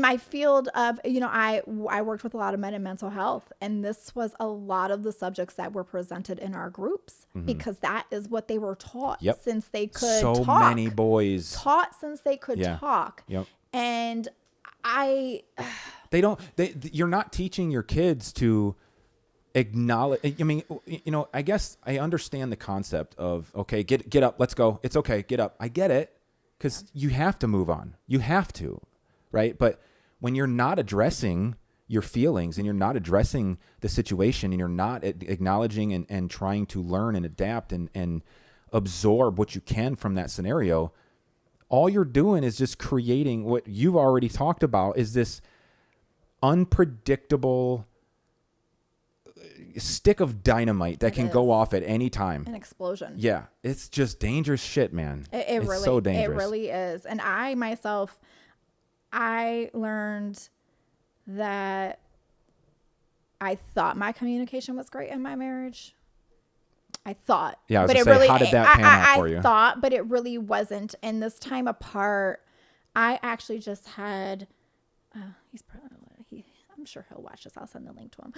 my field of, I worked with a lot of men in mental health, and this was a lot of the subjects that were presented in our groups because that is what they were taught since they could talk. So many boys taught since they could talk. Yep. And you're not teaching your kids to acknowledge. I mean, I guess I understand the concept of, okay, get up, let's go. It's okay. Get up. I get it. Cause you have to move on. You have to. Right. But when you're not addressing your feelings and you're not addressing the situation and you're not acknowledging and trying to learn and adapt and absorb what you can from that scenario, all you're doing is just creating what you've already talked about, is this unpredictable stick of dynamite that can go off at any time. An explosion. Yeah. It's just dangerous shit, man. It's really, so dangerous. It really is. And I learned that I thought my communication was great in my marriage. I thought. Yeah, I was going to say, how did that pan out for you? I thought, but it really wasn't. And this time apart, I actually just had, I'm sure he'll watch this. I'll send the link to him.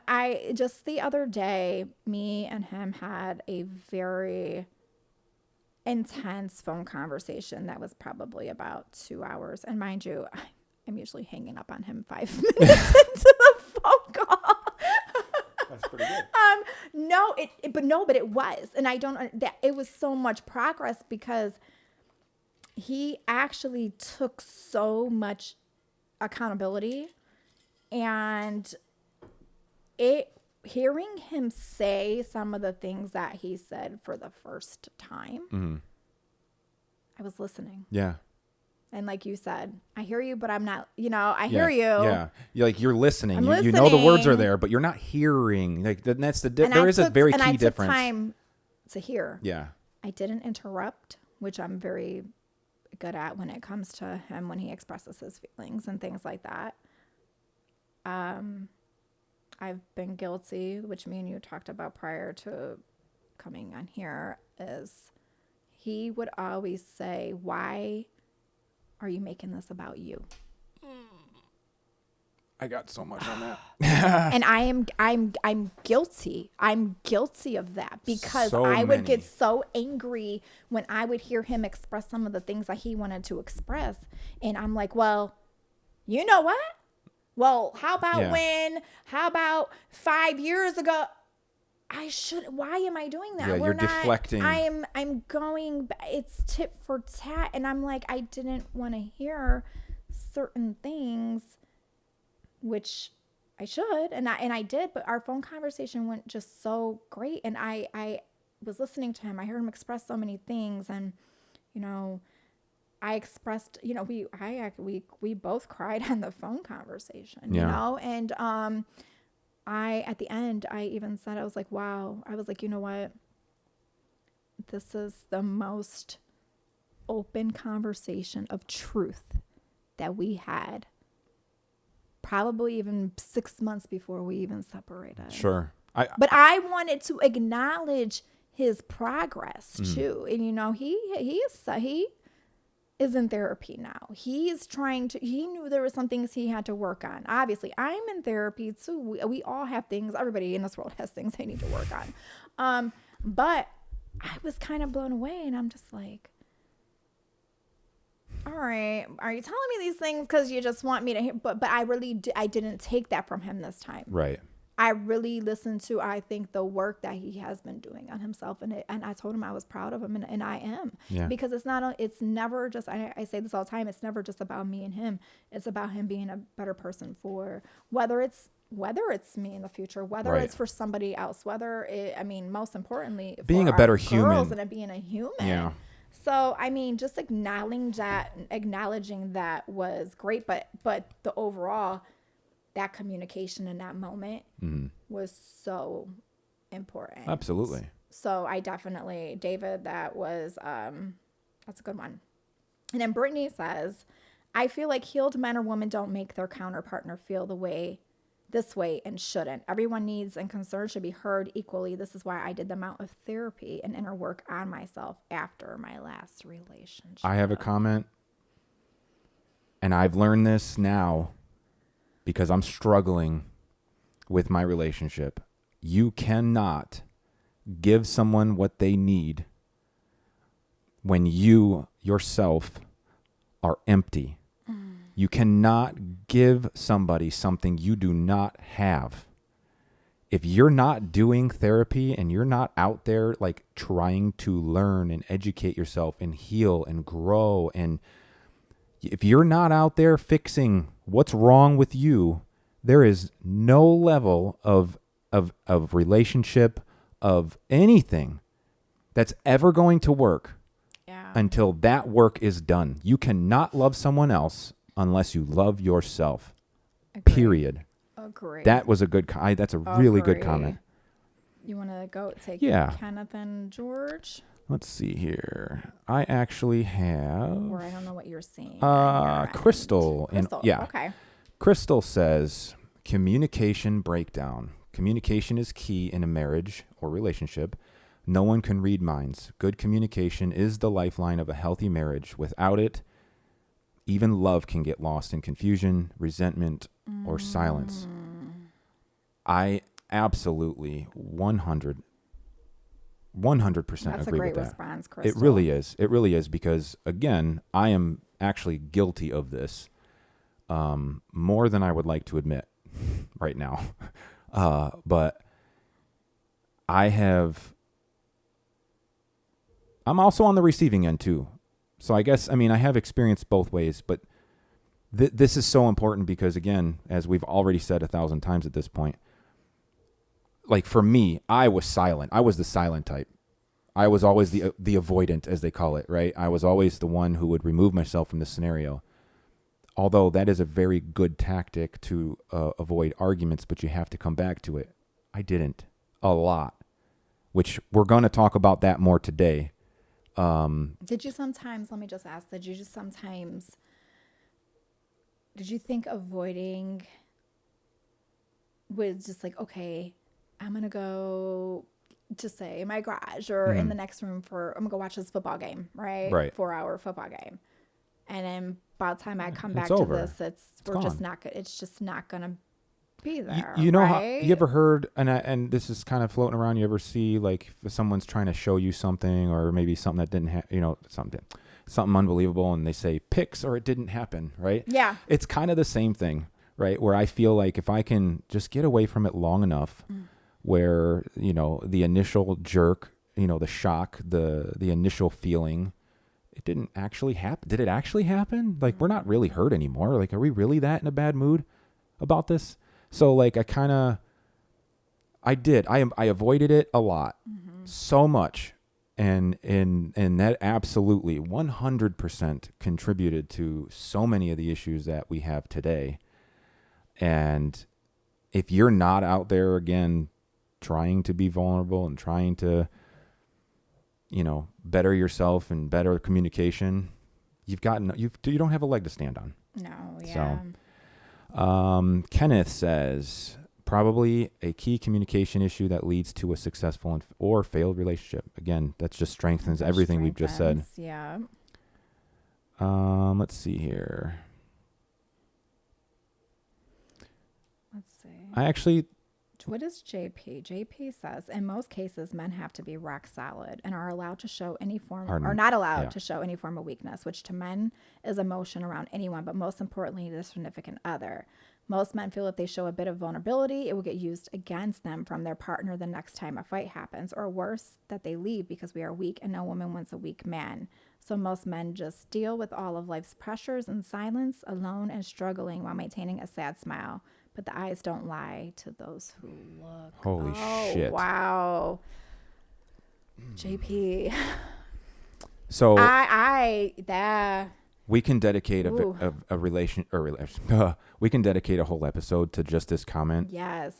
I just the other day, me and him had a very intense phone conversation that was probably about 2 hours. And mind you, I'm usually hanging up on him 5 minutes into the phone call. That's pretty good. But it was. And it was so much progress because he actually took so much accountability, and hearing him say some of the things that he said for the first time, I was listening. Yeah. And like you said, I hear you, but I'm not, I Yeah. hear you. Yeah. You're listening. I'm You know the words are listening. there, but you're not hearing. Like that's And there is a very and key I took difference. time to hear. Yeah. I didn't interrupt, which I'm very good at when it comes to him when he expresses his feelings and things like that. I've been guilty, which me and you talked about prior to coming on here, is he would always say, "Why are you making this about you?" I got so much on that. And I'm guilty. I'm guilty of that because So I would many. get so angry when I would hear him express some of the things that he wanted to express. And I'm like, well, you know what? Well, how about 5 years ago? Why am I doing that? Yeah, you're deflecting. I'm going, it's tit for tat. And I'm like, I didn't want to hear certain things, which I should. And I did, but our phone conversation went just so great. And I was listening to him. I heard him express so many things. And, I expressed, we both cried on the phone conversation, and at the end, I even said, I was like, wow. I was like, you know what? This is the most open conversation of truth that we had, probably even 6 months before we even separated. Sure. But I wanted to acknowledge his progress too. And, he is in therapy now. He knew there were some things he had to work on. Obviously, I'm in therapy too. We all have things. Everybody in this world has things they need to work on. But I was kind of blown away, and I'm just like, all right, are you telling me these things because you just want me to hear? But I didn't take that from him this time. Right. I really listened to, I think, the work that he has been doing on himself. And I told him I was proud of him, and I am. Yeah. Because it's never just, I say this all the time, it's never just about me and him. It's about him being a better person for whether it's me in the future, whether Right. it's for somebody else, most importantly, Being for a better our human. girls and being a human. Yeah. So, just acknowledging that was great. But the overall, that communication in that moment was so important. Absolutely. So I definitely, David, that's a good one. And then Brittany says, I feel like healed men or women don't make their counterpartner feel this way and shouldn't. Everyone needs and concerns should be heard equally. This is why I did the amount of therapy and inner work on myself after my last relationship. I have a comment, and I've learned this now because I'm struggling with my relationship. You cannot give someone what they need when you yourself are empty. You cannot give somebody something you do not have. If you're not doing therapy and you're not out there like trying to learn and educate yourself and heal and grow, and if you're not out there fixing what's wrong with you, there is no level of relationship, of anything that's ever going to work until that work is done. You cannot love someone else unless you love yourself. Agreed. Period. Agree. That was a good. That's a really good comment. You want to go take Kenneth and George? Let's see here. I actually have. Or I don't know what you're seeing. Crystal. Okay. Crystal says communication breakdown. Communication is key in a marriage or relationship. No one can read minds. Good communication is the lifeline of a healthy marriage. Without it, even love can get lost in confusion, resentment, or silence. I absolutely 100% That's agree a great with that. response, Crystal. It really is. It really is, because again, I am actually guilty of this more than I would like to admit right now. But I'm also on the receiving end too. So I guess, I have experienced both ways, but this is so important because, again, as we've already said 1,000 times at this point, like for me, I was silent. I was the silent type. I was always the avoidant, as they call it, right? I was always the one who would remove myself from the scenario. Although that is a very good tactic to avoid arguments, but you have to come back to it. I didn't a lot, which we're going to talk about that more today. Did you sometimes, let me just ask, did you think avoiding was just like, okay, I'm going to go, just say in my garage or in the next room I'm going to go watch this football game, right? Right. 4-hour football game. And then by the time I come back It's to over. this, we're gone. just not good. It's just not going to be there. You know right? how you ever heard, and this is kind of floating around, you ever see like if someone's trying to show you something or maybe something that didn't something unbelievable, and they say pics or it didn't happen, right? Yeah. It's kind of the same thing, right? Where I feel like if I can just get away from it long enough where, the initial jerk, the shock, the initial feeling, it didn't actually happen. Did it actually happen? Like, we're not really hurt anymore. Like, are we really that in a bad mood about this? So like I avoided it a lot, so much. And that absolutely 100% contributed to so many of the issues that we have today. And if you're not out there again, trying to be vulnerable and trying to, better yourself and better communication, you don't have a leg to stand on. No. Yeah. So, Kenneth says, probably a key communication issue that leads to a successful or failed relationship. Again, that just strengthens everything we've just said. Yeah. Let's see here. Let's see. What is JP? JP says, in most cases, men have to be rock solid and are allowed to show any form, or not allowed to show any form of weakness, which to men is emotion around anyone, but most importantly, their significant other. Most men feel if they show a bit of vulnerability, it will get used against them from their partner the next time a fight happens, or worse, that they leave because we are weak and no woman wants a weak man. So most men just deal with all of life's pressures in silence, alone and struggling while maintaining a sad smile. But the eyes don't lie to those who look. Holy shit. Wow. JP. So we can dedicate a relation we can dedicate a whole episode to just this comment. Yes.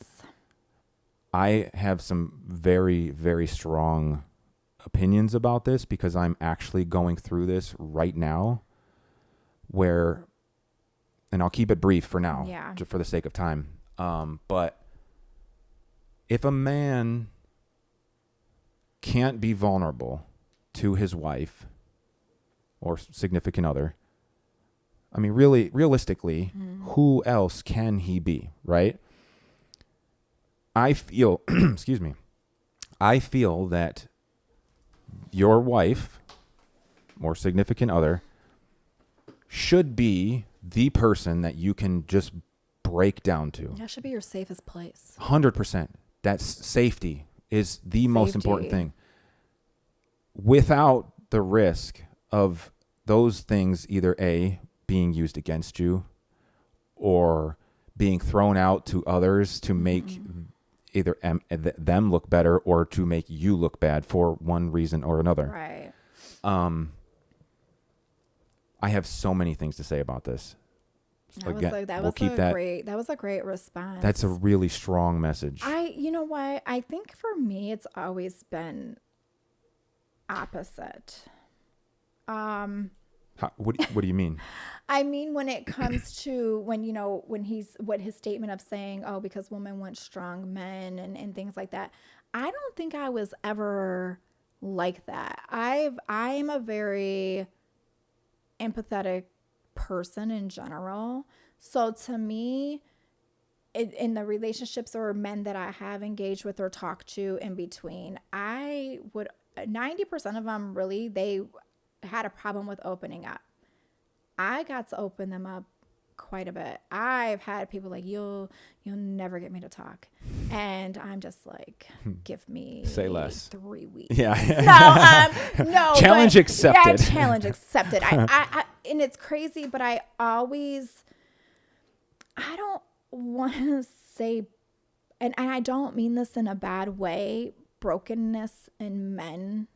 I have some very, very strong opinions about this because I'm actually going through this right now and I'll keep it brief for now, just for the sake of time. But if a man can't be vulnerable to his wife or significant other, I mean, really, realistically, who else can he be, right? I feel, excuse me, I feel that your wife or significant other should be the person that you can just break down to. That should be your safest place. 100%. That's safety is the most important thing. Without the risk of those things either A, being used against you or being thrown out to others to make either them look better or to make you look bad for one reason or another. Right. I have so many things to say about this. That was a great response. That's a really strong message. You know what? I think for me, it's always been opposite. What do you mean? I mean, when it comes to when his statement of saying, oh, because women want strong men and things like that. I don't think I was ever like that. I'm a very empathetic person in general. So to me, in the relationships or men that I have engaged with or talked to in between, 90% of them really, they had a problem with opening up. I got to open them up quite a bit. I've had people like, you'll never get me to talk. And I'm just like, give me say less. 3 weeks. Yeah. No. Challenge accepted. Yeah, challenge accepted. I and it's crazy, but I don't want to say, and I don't mean this in a bad way, brokenness in men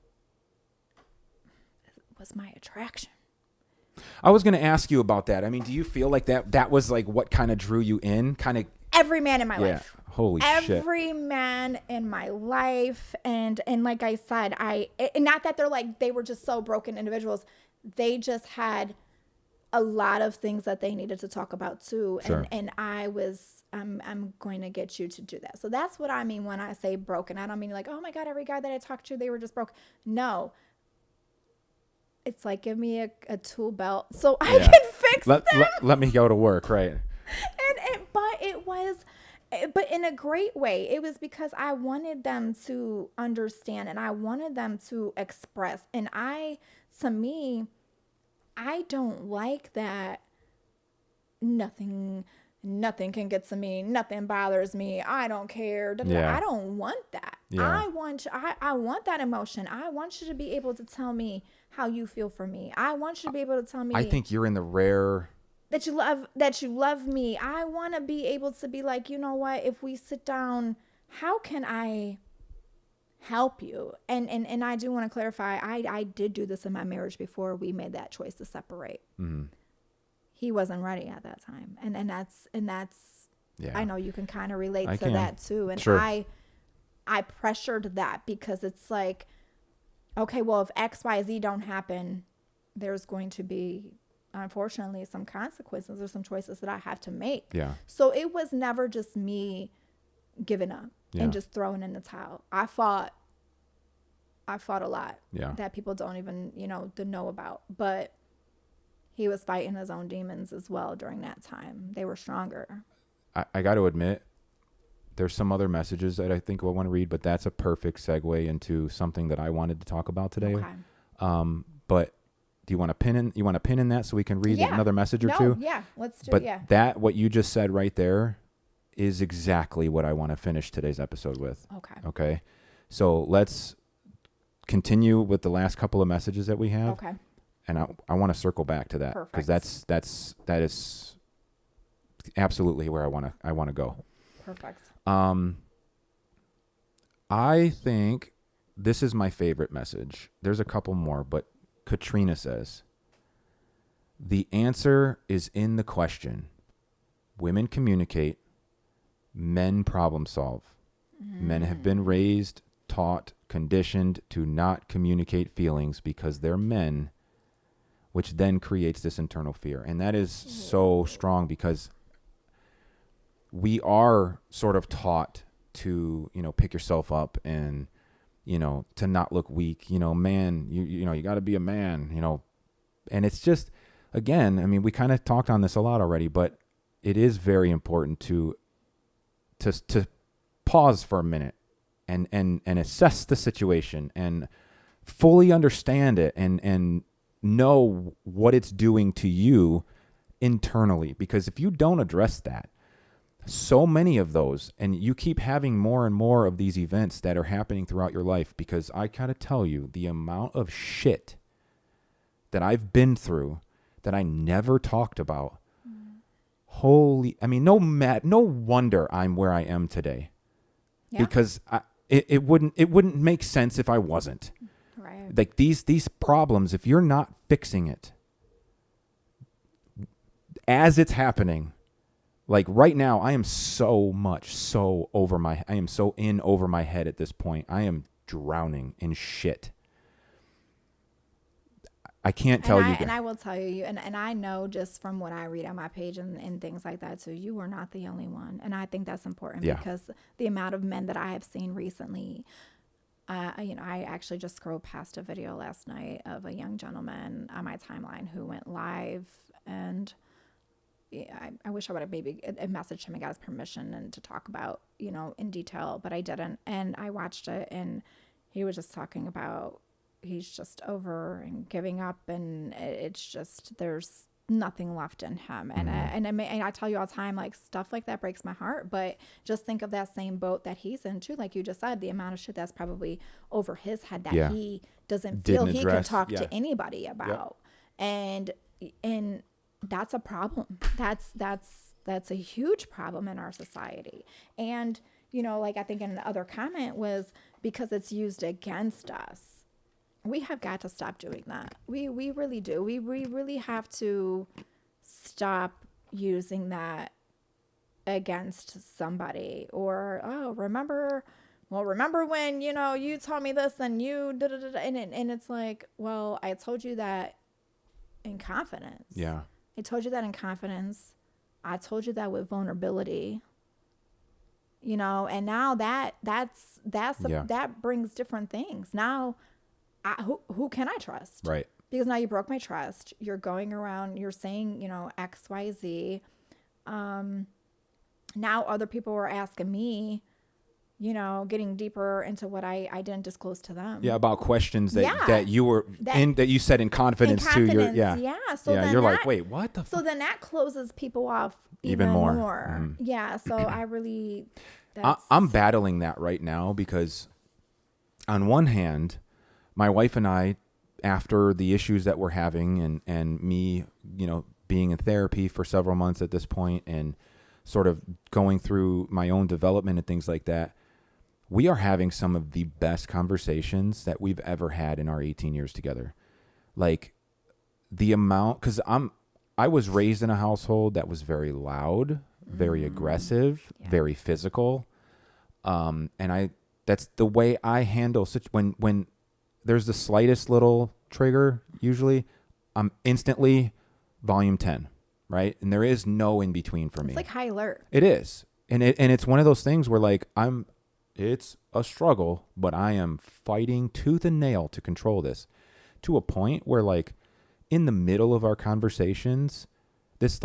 was my attraction. I was going to ask you about that. I mean, do you feel like that was like what kind of drew you in? Kind of Every man in my life. Holy shit. Every man in my life. And like I said, not that they were just so broken individuals. They just had a lot of things that they needed to talk about too. Sure. And I'm going to get you to do that. So that's what I mean when I say broken. I don't mean like, oh my God, every guy that I talked to, they were just broke. No. It's like, give me a tool belt so I can fix them. Let me go to work, right? But in a great way. It was because I wanted them to understand and I wanted them to express. And to me, I don't like that nothing can get to me. Nothing bothers me. I don't care. Yeah. I don't want that. Yeah. I want that emotion. I want you to be able to tell me how you feel for me. I want you to be able to tell me. I think you're in the rare that you love me. I want to be able to be like, you know what? If we sit down, how can I help you? And I do want to clarify. I did do this in my marriage before we made that choice to separate. Mm-hmm. He wasn't ready at that time. And that's yeah. I know you can kind of relate to can. that too. And sure. I pressured that because it's like, okay, well, if XYZ don't happen, there's going to be, unfortunately, some consequences or some choices that I have to make. Yeah. So it was never just me giving up and just throwing in the towel. I fought a lot that people don't even, know about. But he was fighting his own demons as well during that time. They were stronger. I got to admit, there's some other messages that I think I want to read, but that's a perfect segue into something that I wanted to talk about today. Okay. But do you want to pin in that so we can read another message or two? Yeah, let's do but it. That what you just said right there is exactly what I want to finish today's episode with. Okay. So let's continue with the last couple of messages that we have. Okay. And I want to circle back to that because that is absolutely where I want to go. Perfect. I think this is my favorite message. There's a couple more, but Katrina says, the answer is in the question. Women communicate, men problem solve. Men have been raised, taught, conditioned to not communicate feelings because they're men, which then creates this internal fear. And that is so strong because we are sort of taught to, pick yourself up and, to not look weak, man, you got to be a man, and it's just, again, I mean, we kind of talked on this a lot already, but it is very important to pause for a minute and assess the situation and fully understand it and know what it's doing to you internally. Because if you don't address that, so many of those, and you keep having more and more of these events that are happening throughout your life, because I gotta tell you, the amount of shit that I've been through that I never talked about. No wonder I'm where I am today. Yeah. Because it wouldn't make sense if I wasn't. Right. Like these problems, if you're not fixing it as it's happening, like right now, I am so over my head at this point. I am drowning in shit. I can't tell you. And I will tell you, and I know just from what I read on my page and things like that too, you were not the only one. And I think that's important because the amount of men that I have seen recently, I actually just scrolled past a video last night of a young gentleman on my timeline who went live, and I wish I would have maybe messaged him and got his permission and to talk about, in detail, but I didn't. And I watched it, and he was just talking about he's just over and giving up, and it's just there's nothing left in him. And I tell you all the time, like, stuff like that breaks my heart. But just think of that same boat that he's in too. Like you just said, the amount of shit that's probably over his head that he doesn't feel he can talk to anybody about, and that's a problem. That's a huge problem in our society. And, like I think in the other comment was because it's used against us. we have got to stop doing that. We really do. We really have to stop using that against somebody, or remember when you told me this and you did it, and it's like, well, I told you that in confidence. Yeah. I told you that in confidence. I told you that with vulnerability. And now that brings different things. Now, who can I trust? Right. Because now you broke my trust. You're going around, you're saying, X, Y, Z. Now other people are asking me, getting deeper into what I didn't disclose to them. Yeah, about questions that you were that you said in confidence to your So then you're like, wait, what the? So then that closes people off even more. Mm-hmm. Yeah. So I really, I'm battling that right now because, on one hand, my wife and I, after the issues that we're having, and me, being in therapy for several months at this point, and sort of going through my own development and things like that, we are having some of the best conversations that we've ever had in our 18 years together. Like, the amount, because I was raised in a household that was very loud, very aggressive, very physical. And that's the way I handle when there's the slightest little trigger, usually I'm instantly volume 10, right? And there is no in between for me. It's like high alert. It is. And it's one of those things where, like, it's a struggle, but I am fighting tooth and nail to control this, to a point where, like, in the middle of our conversations, this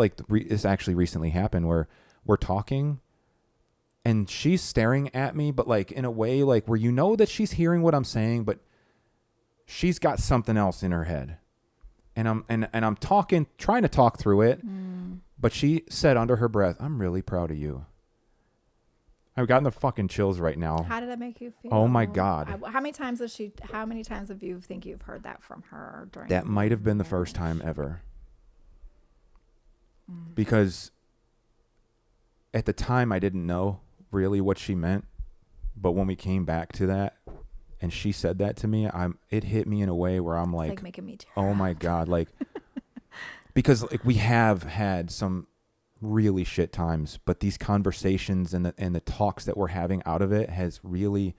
actually recently happened, where we're talking and she's staring at me, but like in a way like where that she's hearing what I'm saying, but she's got something else in her head. And I'm talking, trying to talk through it, but she said under her breath, "I'm really proud of you." I've gotten the fucking chills right now. How did that make you feel? Oh my God. How many times have you think you've heard that from her during that might have been the first time ever. Because at the time I didn't know really what she meant, but when we came back to that and she said that to me, it hit me in a way where I'm like making me tear oh up. My God, like, because like we have had some really shit times, but these conversations and the talks that we're having out of it has really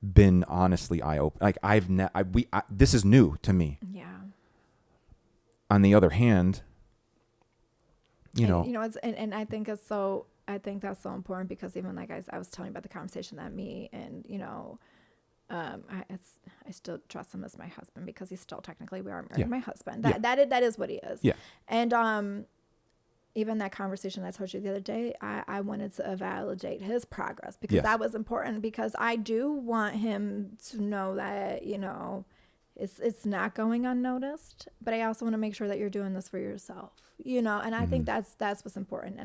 been honestly eye-opening. Like this is new to me. Yeah. On the other hand, it's and I think that's so important, because even like I was telling you about the conversation that me and I still trust him as my husband, because he's still technically, we are married, my husband. That is what he is. Yeah. And even that conversation I told you the other day, I wanted to validate his progress, because that was important, because I do want him to know that, it's not going unnoticed, but I also want to make sure that you're doing this for yourself, and I think that's what's important.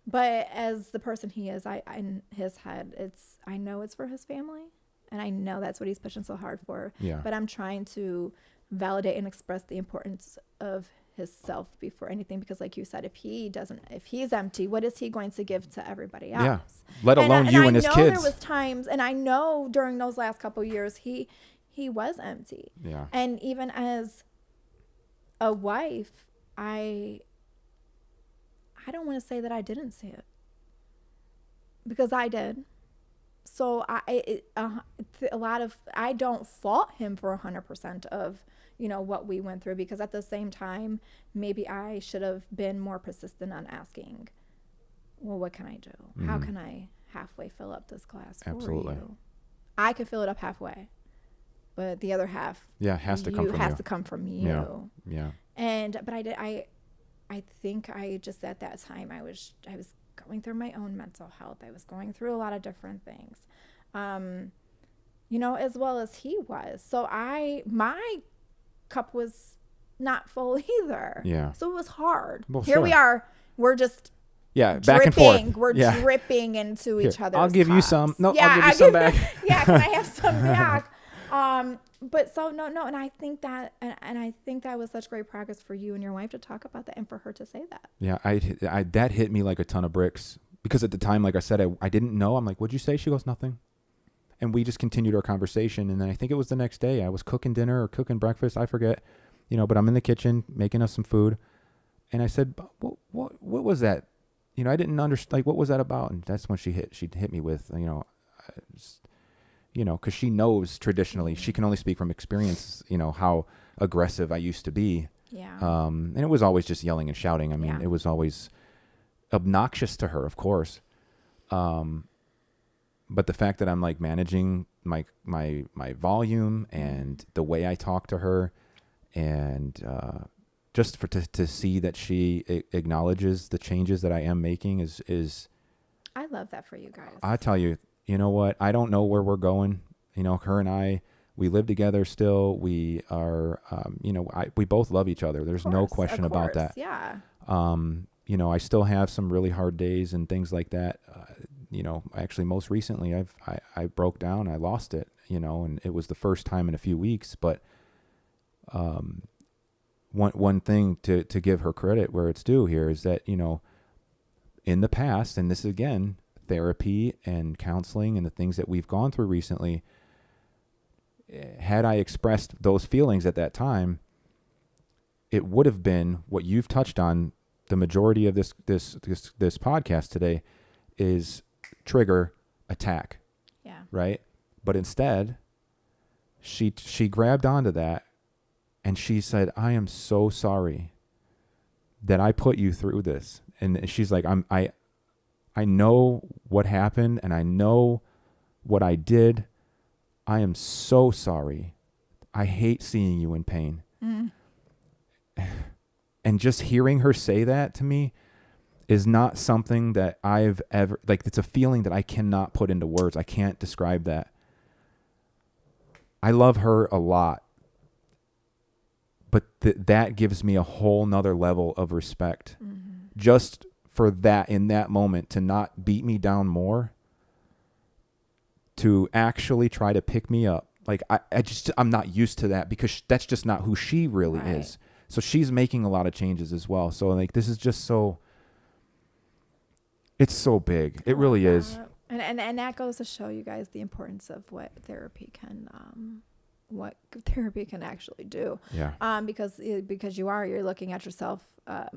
But as the person he is, in his head, I know it's for his family, and I know that's what he's pushing so hard for. Yeah. But I'm trying to validate and express the importance of his self before anything, because like you said, if he's empty, what is he going to give to everybody else? Yeah. Let alone you and his kids. There was times, and I know during those last couple of years, he was empty. Yeah. And even as a wife, I don't want to say that I didn't see it, because I did. So I don't fault him for 100% of, what we went through, because at the same time, maybe I should have been more persistent on asking, well, what can I do? Mm-hmm. How can I halfway fill up this glass for you? I could fill it up halfway, but the other half has to come from you. Yeah. But I think I just, at that time, I was going through my own mental health. I was going through a lot of different things, as well as he was. So my cup was not full either. Yeah. So it was hard. Well, Here we are. We're just back and forth. We're dripping into each other's I'll give cups. you some. No, I'll give you some back. Can I have some back? But so no, and I think that, and I think that was such great progress for you and your wife to talk about that, and for her to say that. Yeah, I that hit me like a ton of bricks, because at the time, like I said, I didn't know. I'm like, "What'd you say?" She goes, "Nothing." And we just continued our conversation. And then I think it was the next day I was cooking dinner or cooking breakfast. I forget, but I'm in the kitchen making us some food. And I said, what was that? I didn't understand, like, what was that about? And that's when she hit me with, because she knows traditionally, she can only speak from experience, how aggressive I used to be. Yeah. And it was always just yelling and shouting. I mean, Yeah. it was always obnoxious to her, of course. But the fact that I'm like managing my volume and the way I talk to her, and just to see that she acknowledges the changes that I am making is I love that for you guys. I tell you, you know what? I don't know where we're going. Her and I, we live together still. We are, we both love each other. There's no question about that. Yeah. I still have some really hard days and things like that. Actually most recently I broke down, I lost it, and it was the first time in a few weeks, but, one thing to give her credit where it's due here is that, in the past, and this is again, therapy and counseling and the things that we've gone through recently, had I expressed those feelings at that time, it would have been what you've touched on. The majority of this podcast today is trigger, attack. Yeah. Right. But instead, she grabbed onto that and she said, I am so sorry that I put you through this. And she's like, I know what happened and I know what I did. I am so sorry. I hate seeing you in pain. Mm. And just hearing her say that to me is not something that I've ever, like, it's a feeling that I cannot put into words. I can't describe that. I love her a lot, but that gives me a whole nother level of respect. Mm-hmm. Just for that, in that moment, to not beat me down more, to actually try to pick me up. Like, I'm not used to that because that's just not who she really is. So she's making a lot of changes as well. So like, this is just it's so big. It really is. And that goes to show you guys the importance of what therapy can actually do. Yeah. Because you're looking at yourself a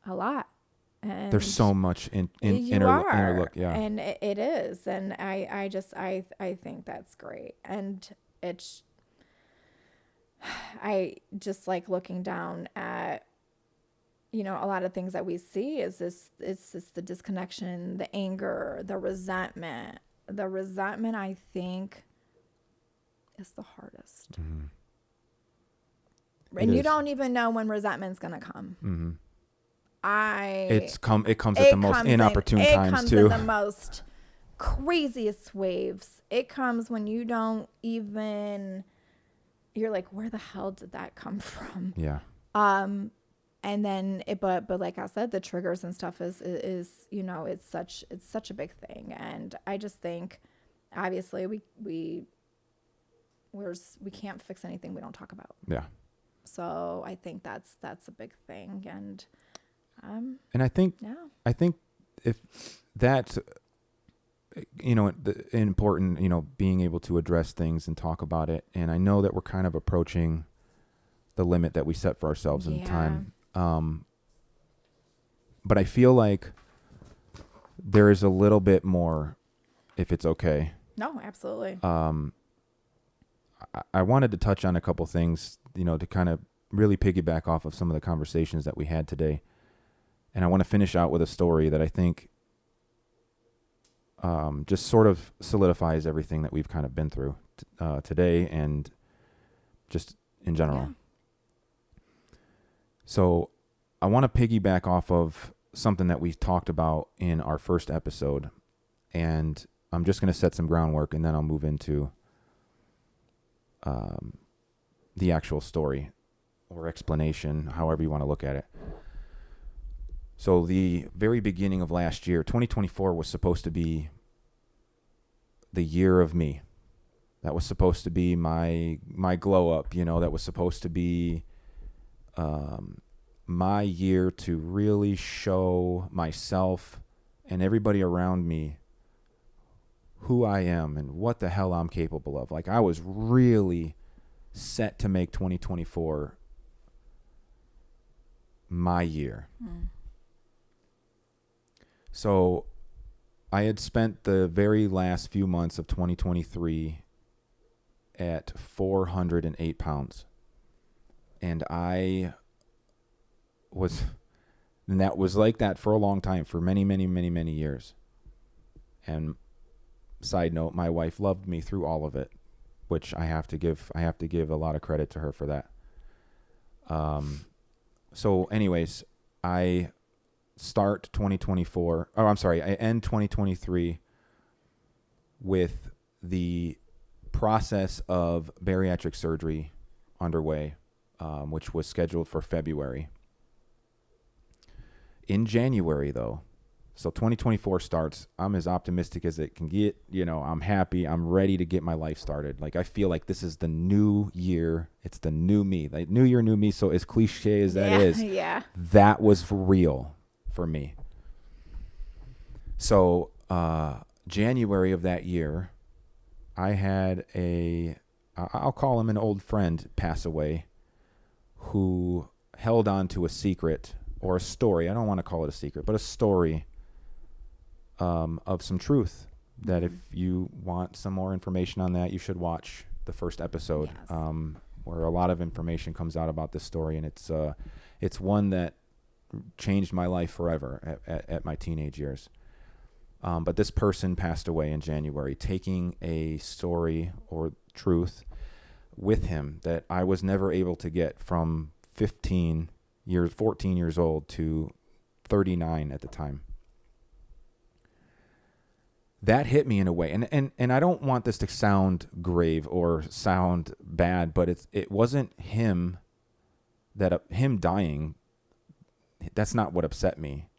lot. And there's so much inner look. Yeah. And it is. And I think that's great. And I just like looking down at, a lot of things that we see is it's the disconnection, the anger, the resentment. The resentment, I think, is the hardest. Mm-hmm. And you don't even know when resentment's going to come. Mm-hmm. It comes at the most inopportune times too. It comes in the most craziest waves. It comes when you don't even, you're like, where the hell did that come from? Yeah. And then but like I said, the triggers and stuff is it's such a big thing. And I just think, obviously we can't fix anything we don't talk about. Yeah. So I think that's a big thing. And I think if that's, important, being able to address things and talk about it. And I know that we're kind of approaching the limit that we set for ourselves in time. But I feel like there is a little bit more, if it's okay. No, absolutely. I wanted to touch on a couple things, to kind of really piggyback off of some of the conversations that we had today. And I want to finish out with a story that I think just sort of solidifies everything that we've kind of been through today and just in general. Yeah. So I want to piggyback off of something that we talked about in our first episode. And I'm just going to set some groundwork and then I'll move into the actual story or explanation, however you want to look at it. So the very beginning of last year, 2024 was supposed to be the year of me. That was supposed to be my glow up, that was supposed to be my year to really show myself and everybody around me who I am and what the hell I'm capable of. Like, I was really set to make 2024 my year. So I had spent the very last few months of 2023 at 408 pounds. And and that was like that for a long time, for many, many, many, many years. And side note, my wife loved me through all of it, which I have to give a lot of credit to her for that. So anyways, I end 2023 with the process of bariatric surgery underway, which was scheduled for February. In January, though, so 2024 starts, I'm as optimistic as it can get. I'm happy. I'm ready to get my life started. Like, I feel like this is the new year. It's the new me. Like, new year, new me. So as cliche as that is, that was real for me. So January of that year, I had I'll call him an old friend, pass away, who held on to a secret or a story. I don't want to call it a secret, but a story of some truth that if you want some more information on that, you should watch the first episode, where a lot of information comes out about this story. And it's one that changed my life forever at my teenage years. But this person passed away in January, taking a story or truth with him that I was never able to get from 14 years old to 39 at the time. That hit me in a way. And I don't want this to sound grave or sound bad, but it wasn't him dying. That's not what upset me.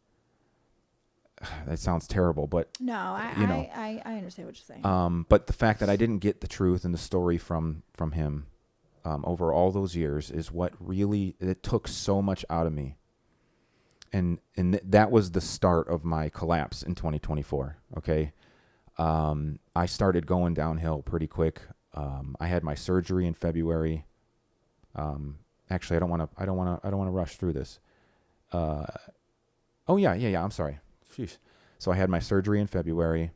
That sounds terrible, but no, I understand what you're saying. But the fact that I didn't get the truth and the story from him over all those years is what really, it took so much out of me. And that was the start of my collapse in 2024. Okay. I started going downhill pretty quick. I had my surgery in February. Actually, I don't want to rush through this. I'm sorry. Jeez. So I had my surgery in February.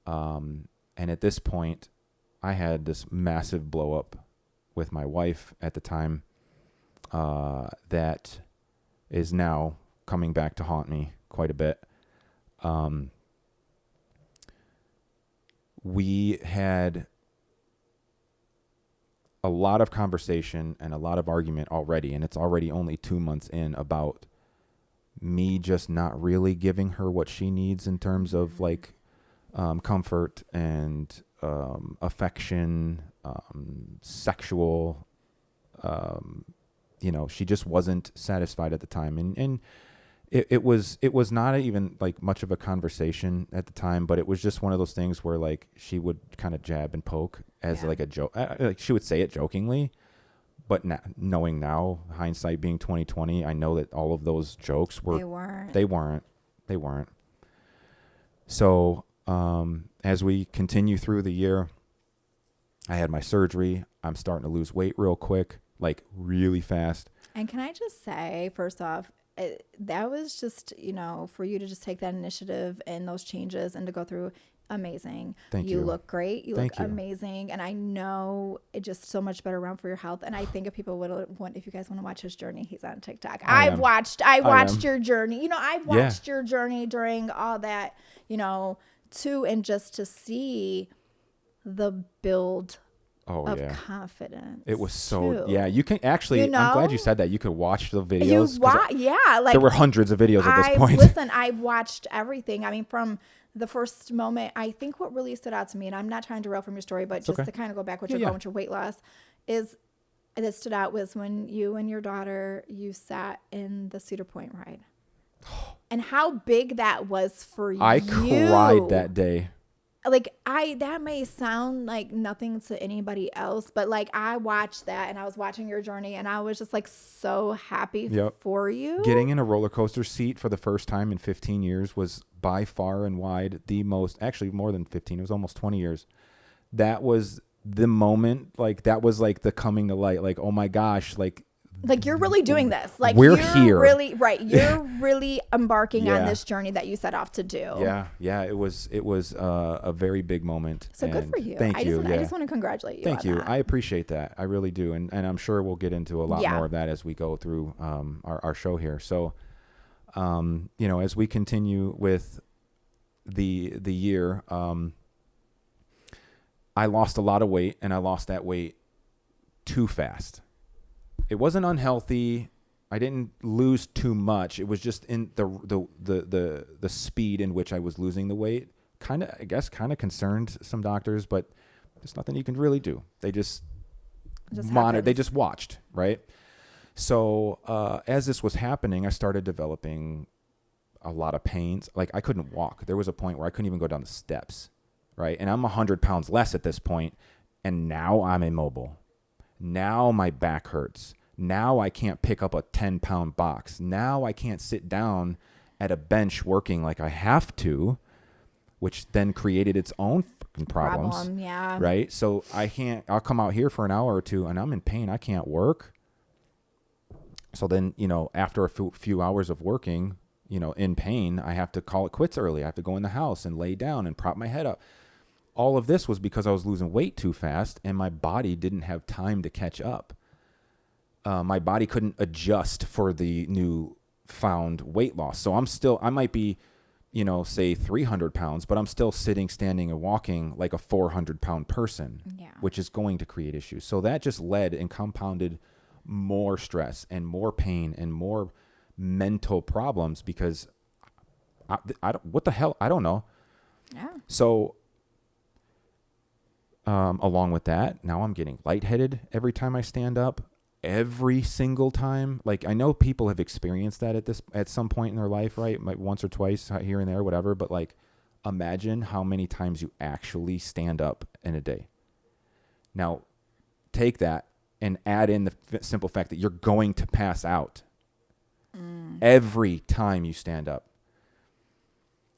And at this point, I had this massive blow up with my wife at the time, that is now coming back to haunt me quite a bit. We had a lot of conversation and a lot of argument already, and it's already only 2 months in, about me just not really giving her what she needs in terms of like comfort and affection, sexual, she just wasn't satisfied at the time. And it was not even like much of a conversation at the time, but it was just one of those things where like she would kind of jab and poke as like a joke. Like she would say it jokingly, but knowing now, hindsight being 2020, I know that all of those jokes they weren't. So as we continue through the year, I had my surgery. I'm starting to lose weight real quick, like really fast. And can I just say, first off, that was just, for you to just take that initiative and those changes and to go through, amazing. Thank you. You look great. You look amazing. And I know it's just so much better around for your health. And I think if people if you guys want to watch his journey, he's on TikTok. I watched your journey. I've watched your journey during all that, too. And just to see the build of confidence. It was so, you can actually, I'm glad you said that. You could watch the videos. There were hundreds of videos at this point. Listen, I've watched everything. I mean, from the first moment, I think what really stood out to me, and I'm not trying to derail from your story, but just to kind of go back what you're going with your weight loss, is that stood out was when you and your daughter, you sat in the Cedar Point ride. And how big that was for you. I cried that day. like that may sound like nothing to anybody else, but like I watched that and I was watching your journey and I was just like so happy Yep. for you. Getting in a roller coaster seat for the first time in 15 years was by far and wide the most, actually more than 15, it was almost 20 years. That was the moment, like that was like the coming to light, like, oh my gosh, like you're really doing this. Like we're you're here. Really, right. You're really embarking on Yeah. this journey that you set off to do. Yeah. It was a very big moment. So good for you. Thank you. I just want to congratulate you. Thank you. That. I appreciate that. I really do. And I'm sure we'll get into a lot Yeah. more of that as we go through our show here. So, as we continue with the year, I lost a lot of weight, and I lost that weight too fast. It wasn't unhealthy. I didn't lose too much. It was just in the speed in which I was losing the weight. Kind of concerned some doctors, but there's nothing you can really do. They just monitored. They just watched, right? So as this was happening, I started developing a lot of pains. Like I couldn't walk. There was a point where I couldn't even go down the steps, right? And I'm 100 pounds less at this point, and now I'm immobile. Now my back hurts. Now I can't pick up a 10-pound box. Now I can't sit down at a bench working like I have to, which then created its own fucking problems. Yeah. Right? So I'll come out here for an hour or two and I'm in pain. I can't work. So then, after a few hours of working, in pain, I have to call it quits early. I have to go in the house and lay down and prop my head up. All of this was because I was losing weight too fast and my body didn't have time to catch up. My body couldn't adjust for the new found weight loss. So I might be, say 300 pounds, but I'm still sitting, standing, and walking like a 400-pound person, which is going to create issues. So that just led and compounded more stress and more pain and more mental problems because what the hell? I don't know. Yeah. So along with that, now I'm getting lightheaded every time I stand up. Every single time. Like I know people have experienced that at some point in their life, right? Like once or twice here and there, whatever. But like, imagine how many times you actually stand up in a day. Now, take that and add in the simple fact that you're going to pass out every time you stand up.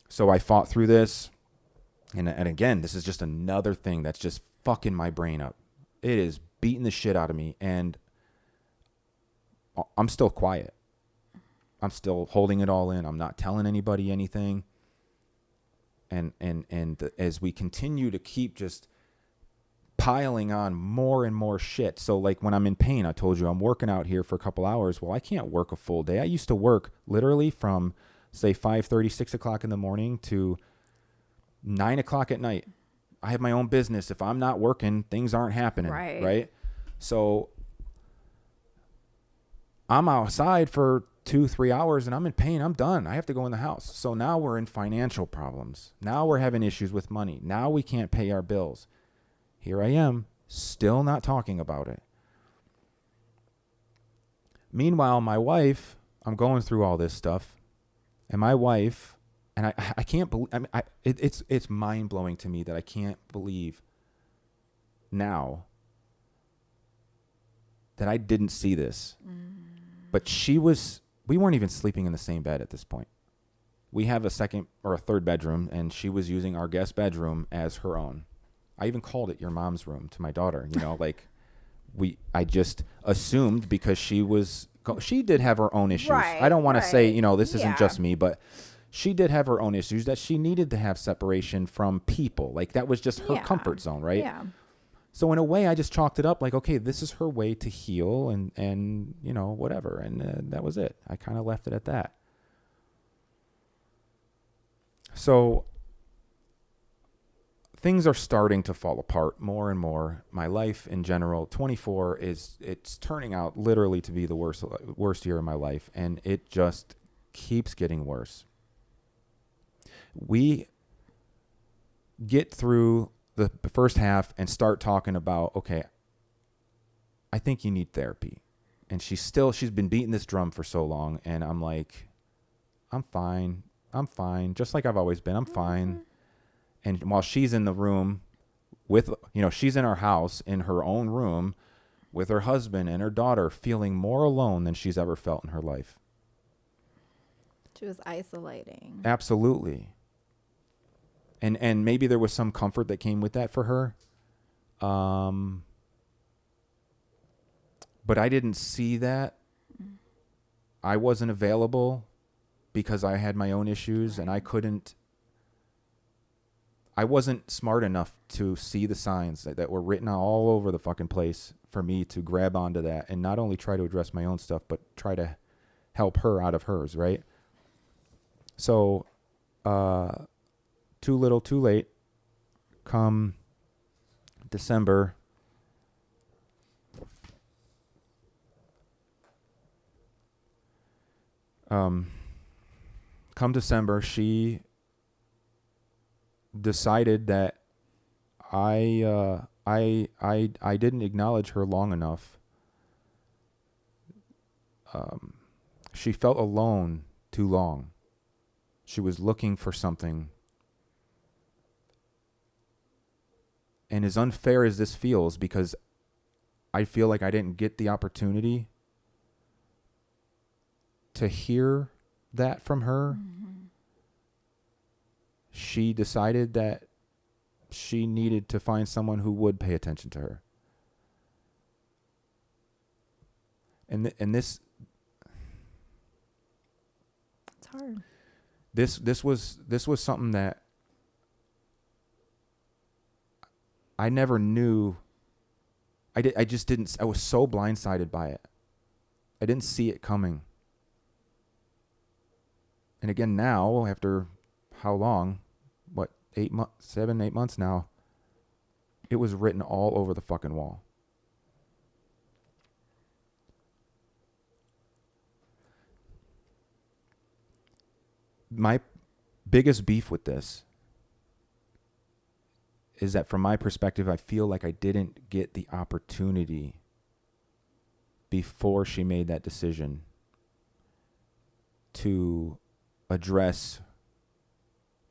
So I fought through this. And again, this is just another thing that's just fucking my brain up. It is beating the shit out of me. And I'm still quiet. I'm still holding it all in. I'm not telling anybody anything. And as we continue to keep just piling on more and more shit. So like when I'm in pain, I told you I'm working out here for a couple hours. Well, I can't work a full day. I used to work literally from say 5:30, 6 o'clock in the morning to 9 o'clock at night. I have my own business. If I'm not working, things aren't happening. Right? So I'm outside for 2-3 hours and I'm in pain. I'm done. I have to go in the house. So now we're in financial problems. Now we're having issues with money. Now we can't pay our bills. Here I am, still not talking about it. Meanwhile, my wife, I'm going through all this stuff, and my wife, and I can't believe, it's mind blowing to me that I can't believe now that I didn't see this. But we weren't even sleeping in the same bed at this point. We have a second or a third bedroom, and she was using our guest bedroom as her own. I even called it your mom's room to my daughter, I just assumed because she did have her own issues. Right, I don't want to say, this Yeah. isn't just me, but she did have her own issues that she needed to have separation from people. Like that was just her comfort zone, right? Yeah. So in a way, I just chalked it up like, okay, this is her way to heal and whatever. And that was it. I kind of left it at that. So things are starting to fall apart more and more. My life in general, 24 it's turning out literally to be the worst year of my life. And it just keeps getting worse. We get through the first half and start talking about, okay, I think you need therapy. And she's been beating this drum for so long. And I'm like, I'm fine. Just like I've always been. I'm fine. And while she's in the room with, she's in our house in her own room with her husband and her daughter, feeling more alone than she's ever felt in her life. She was isolating. Absolutely. And maybe there was some comfort that came with that for her. But I didn't see that. I wasn't available because I had my own issues, and I wasn't smart enough to see the signs that were written all over the fucking place for me to grab onto that and not only try to address my own stuff, but try to help her out of hers, right? So, too little, too late. Come December, she decided that I didn't acknowledge her long enough. She felt alone too long. She was looking for something. And as unfair as this feels, because I feel like I didn't get the opportunity to hear that from her, she decided that she needed to find someone who would pay attention to her. And this, it's hard. This was something that I never knew. I just didn't. I was so blindsided by it. I didn't see it coming. And again, now after how long? What, 8 months, 7, 8 months now? It was written all over the fucking wall. My biggest beef with this is that from my perspective, I feel like I didn't get the opportunity before she made that decision to address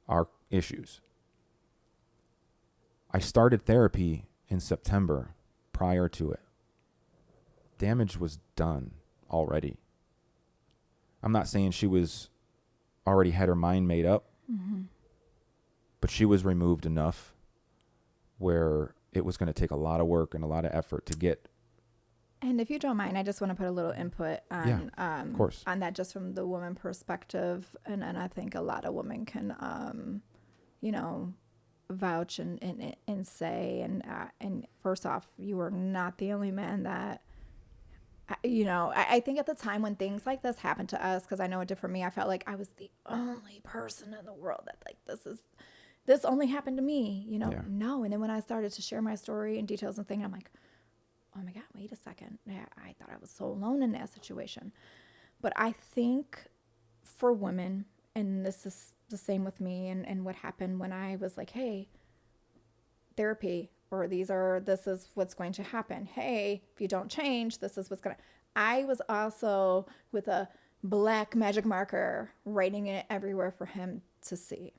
our issues. I started therapy in September prior to it. Damage was done already. I'm not saying she was already had her mind made up, but she was removed enough where it was going to take a lot of work and a lot of effort to get. And if you don't mind, I just want to put a little input on, of course, on that, just from the woman perspective. And I think a lot of women can, vouch and say, and first off, you are not the only man that, I think at the time when things like this happened to us, because I know it did for me, I felt like I was the only person in the world that like, this only happened to me, No. And then when I started to share my story and details and things, I'm like, oh my God, wait a second. I thought I was so alone in that situation. But I think for women, and this is the same with me and what happened when I was like, hey, therapy, or this is what's going to happen. Hey, if you don't change, this is what's going to. I was also with a black magic marker writing it everywhere for him to see.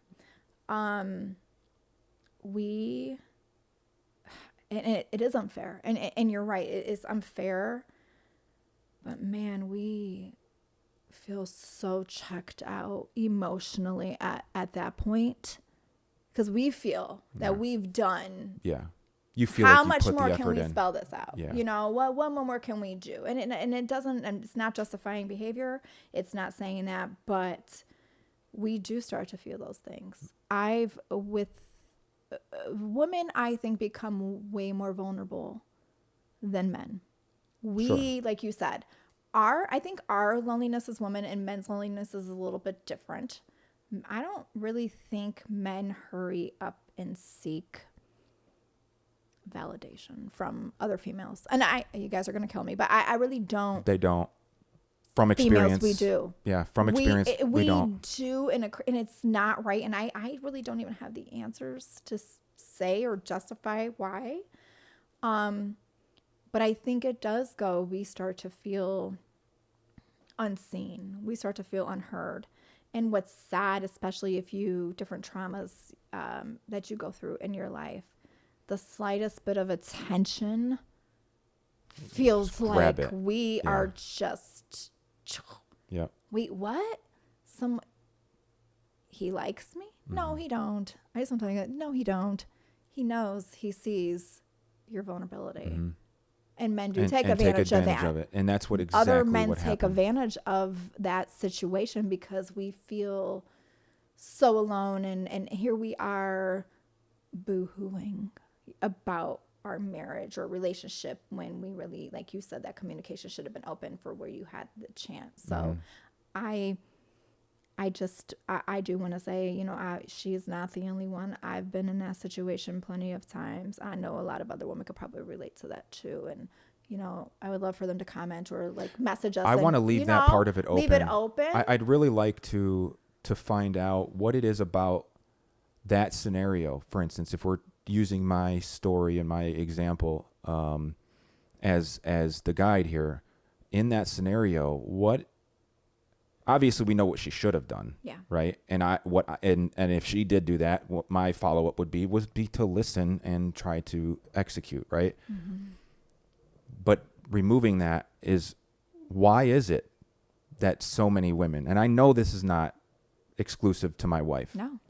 It is unfair, and you're right, it is unfair, but man, we feel so checked out emotionally at that point, because we feel that we've done. You feel how like you much put more the can effort we in. spell this out? What more can we do? And it doesn't, and it's not justifying behavior, it's not saying that, but we do start to feel those things. With women, I think, become way more vulnerable than men. We, like you said, I think our loneliness as women and men's loneliness is a little bit different. I don't really think men hurry up and seek validation from other females. And you guys are going to kill me, but I really don't. They don't. From experience. Females, we do. Yeah, from experience, we don't. We do, and it's not right. And I really don't even have the answers to say or justify why. But I think it does go. We start to feel unseen. We start to feel unheard. And what's sad, especially if different traumas that you go through in your life, the slightest bit of attention feels Just grab like it. we Yeah. are just, Yeah. wait, what? He likes me? No, he don't. I just want to tell you, no, he don't. He knows, he sees your vulnerability. Mm-hmm. And men do And take take advantage of advantage that. of it. And that's what exactly Other men what take happened. advantage of that situation because we feel so alone. And here we are boo-hooing about our marriage or relationship when we really, like you said, that communication should have been open for where you had the chance. So I do want to say, you know, she's not the only one. I've been in that situation plenty of times. I know a lot of other women could probably relate to that too. And, you know, I would love for them to comment or like message us. I want to leave that part of it open. Leave it open. I'd really like to find out what it is about that scenario. For instance, if we're using my story and my example as the guide here, in that scenario, what obviously we know what she should have done. Yeah. Right. And and if she did do that, what my follow-up would be to listen and try to execute. Right. Mm-hmm. But removing that is, why is it that so many women, and I know this is not exclusive to my wife. No.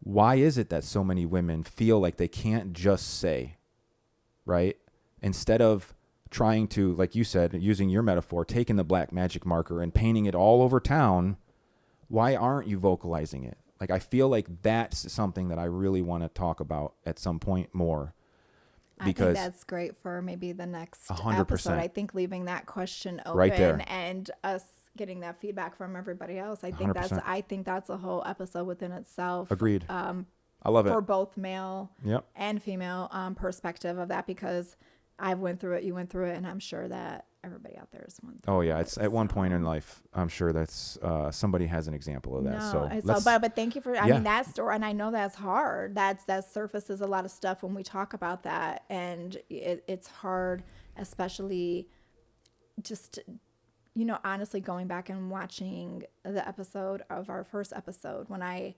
Why is it that so many women feel like they can't just say, right? Instead of trying to, like you said, using your metaphor, taking the black magic marker and painting it all over town, why aren't you vocalizing it? Like, I feel like that's something that I really want to talk about at some point more. Because I think that's great for maybe the next 100%. episode. I think leaving that question open Right there. and us getting that feedback from everybody else. I 100%. think that's a whole episode within itself. Agreed. I love it. For both male Yep. and female perspective of that, because I went through it, you went through it, and I'm sure that everybody out there is one through Oh yeah, it, it's at one point in life. I'm sure that's somebody has an example of that. But thank you for. I mean, that story, and I know that's hard. That surfaces a lot of stuff when we talk about that, and it's hard, especially just, you know, honestly going back and watching the episode of our first episode when I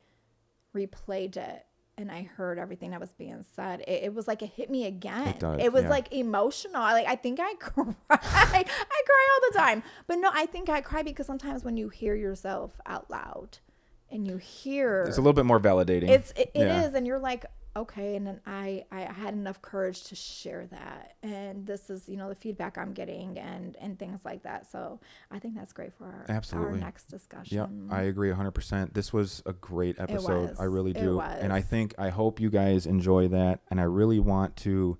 replayed it. And I heard everything that was being said. It was like it hit me again. It was like emotional. Like, I think I cry. I cry all the time. But no, I think I cry because sometimes when you hear yourself out loud and you hear, it's a little bit more validating. It is, and you're like, okay. And then I had enough courage to share that, and this is, you know, the feedback I'm getting and things like that. So I think that's great for our next discussion. Yep, I agree 100%. This was a great episode. I really do. It was. And I hope you guys enjoy that. And I really want to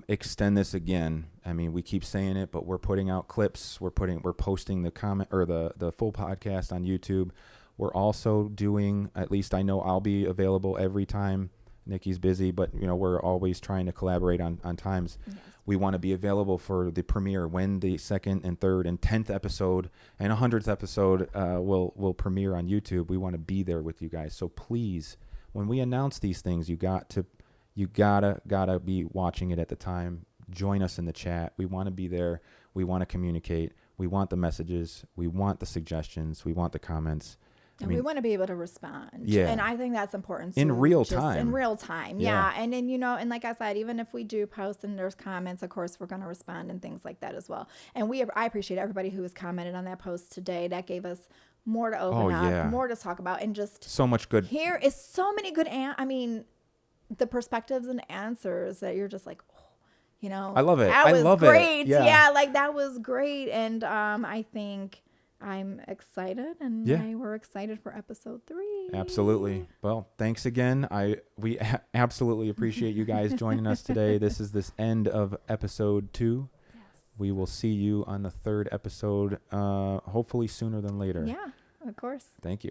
extend this again. I mean, we keep saying it, but we're putting out clips. We're posting the comment or the full podcast on YouTube. We're also doing, at least I know I'll be available every time Nikki's busy, but you know, we're always trying to collaborate on times. Yes. We want to be available for the premiere when the 2nd and 3rd and 10th episode and 100th episode will premiere on YouTube. We want to be there with you guys. So please, when we announce these things, you gotta be watching it at the time. Join us in the chat. We want to be there. We want to communicate. We want the messages. We want the suggestions. We want the comments. And we want to be able to respond. Yeah. And I think that's important. In real time. In real time. Yeah. And then, you know, and like I said, even if we do post and there's comments, of course, we're going to respond and things like that as well. And I appreciate everybody who has commented on that post today. That gave us more to open up, more to talk about, and just so much good. Here is so many good, the perspectives and answers that you're just like, oh, you know, I love it. That was great. Yeah, like that was great. And I think I'm excited, and we're excited for episode 3. Absolutely. Well, thanks again. We absolutely appreciate you guys joining us today. This is this end of episode 2. Yes. We will see you on the 3rd episode, hopefully sooner than later. Yeah, of course. Thank you.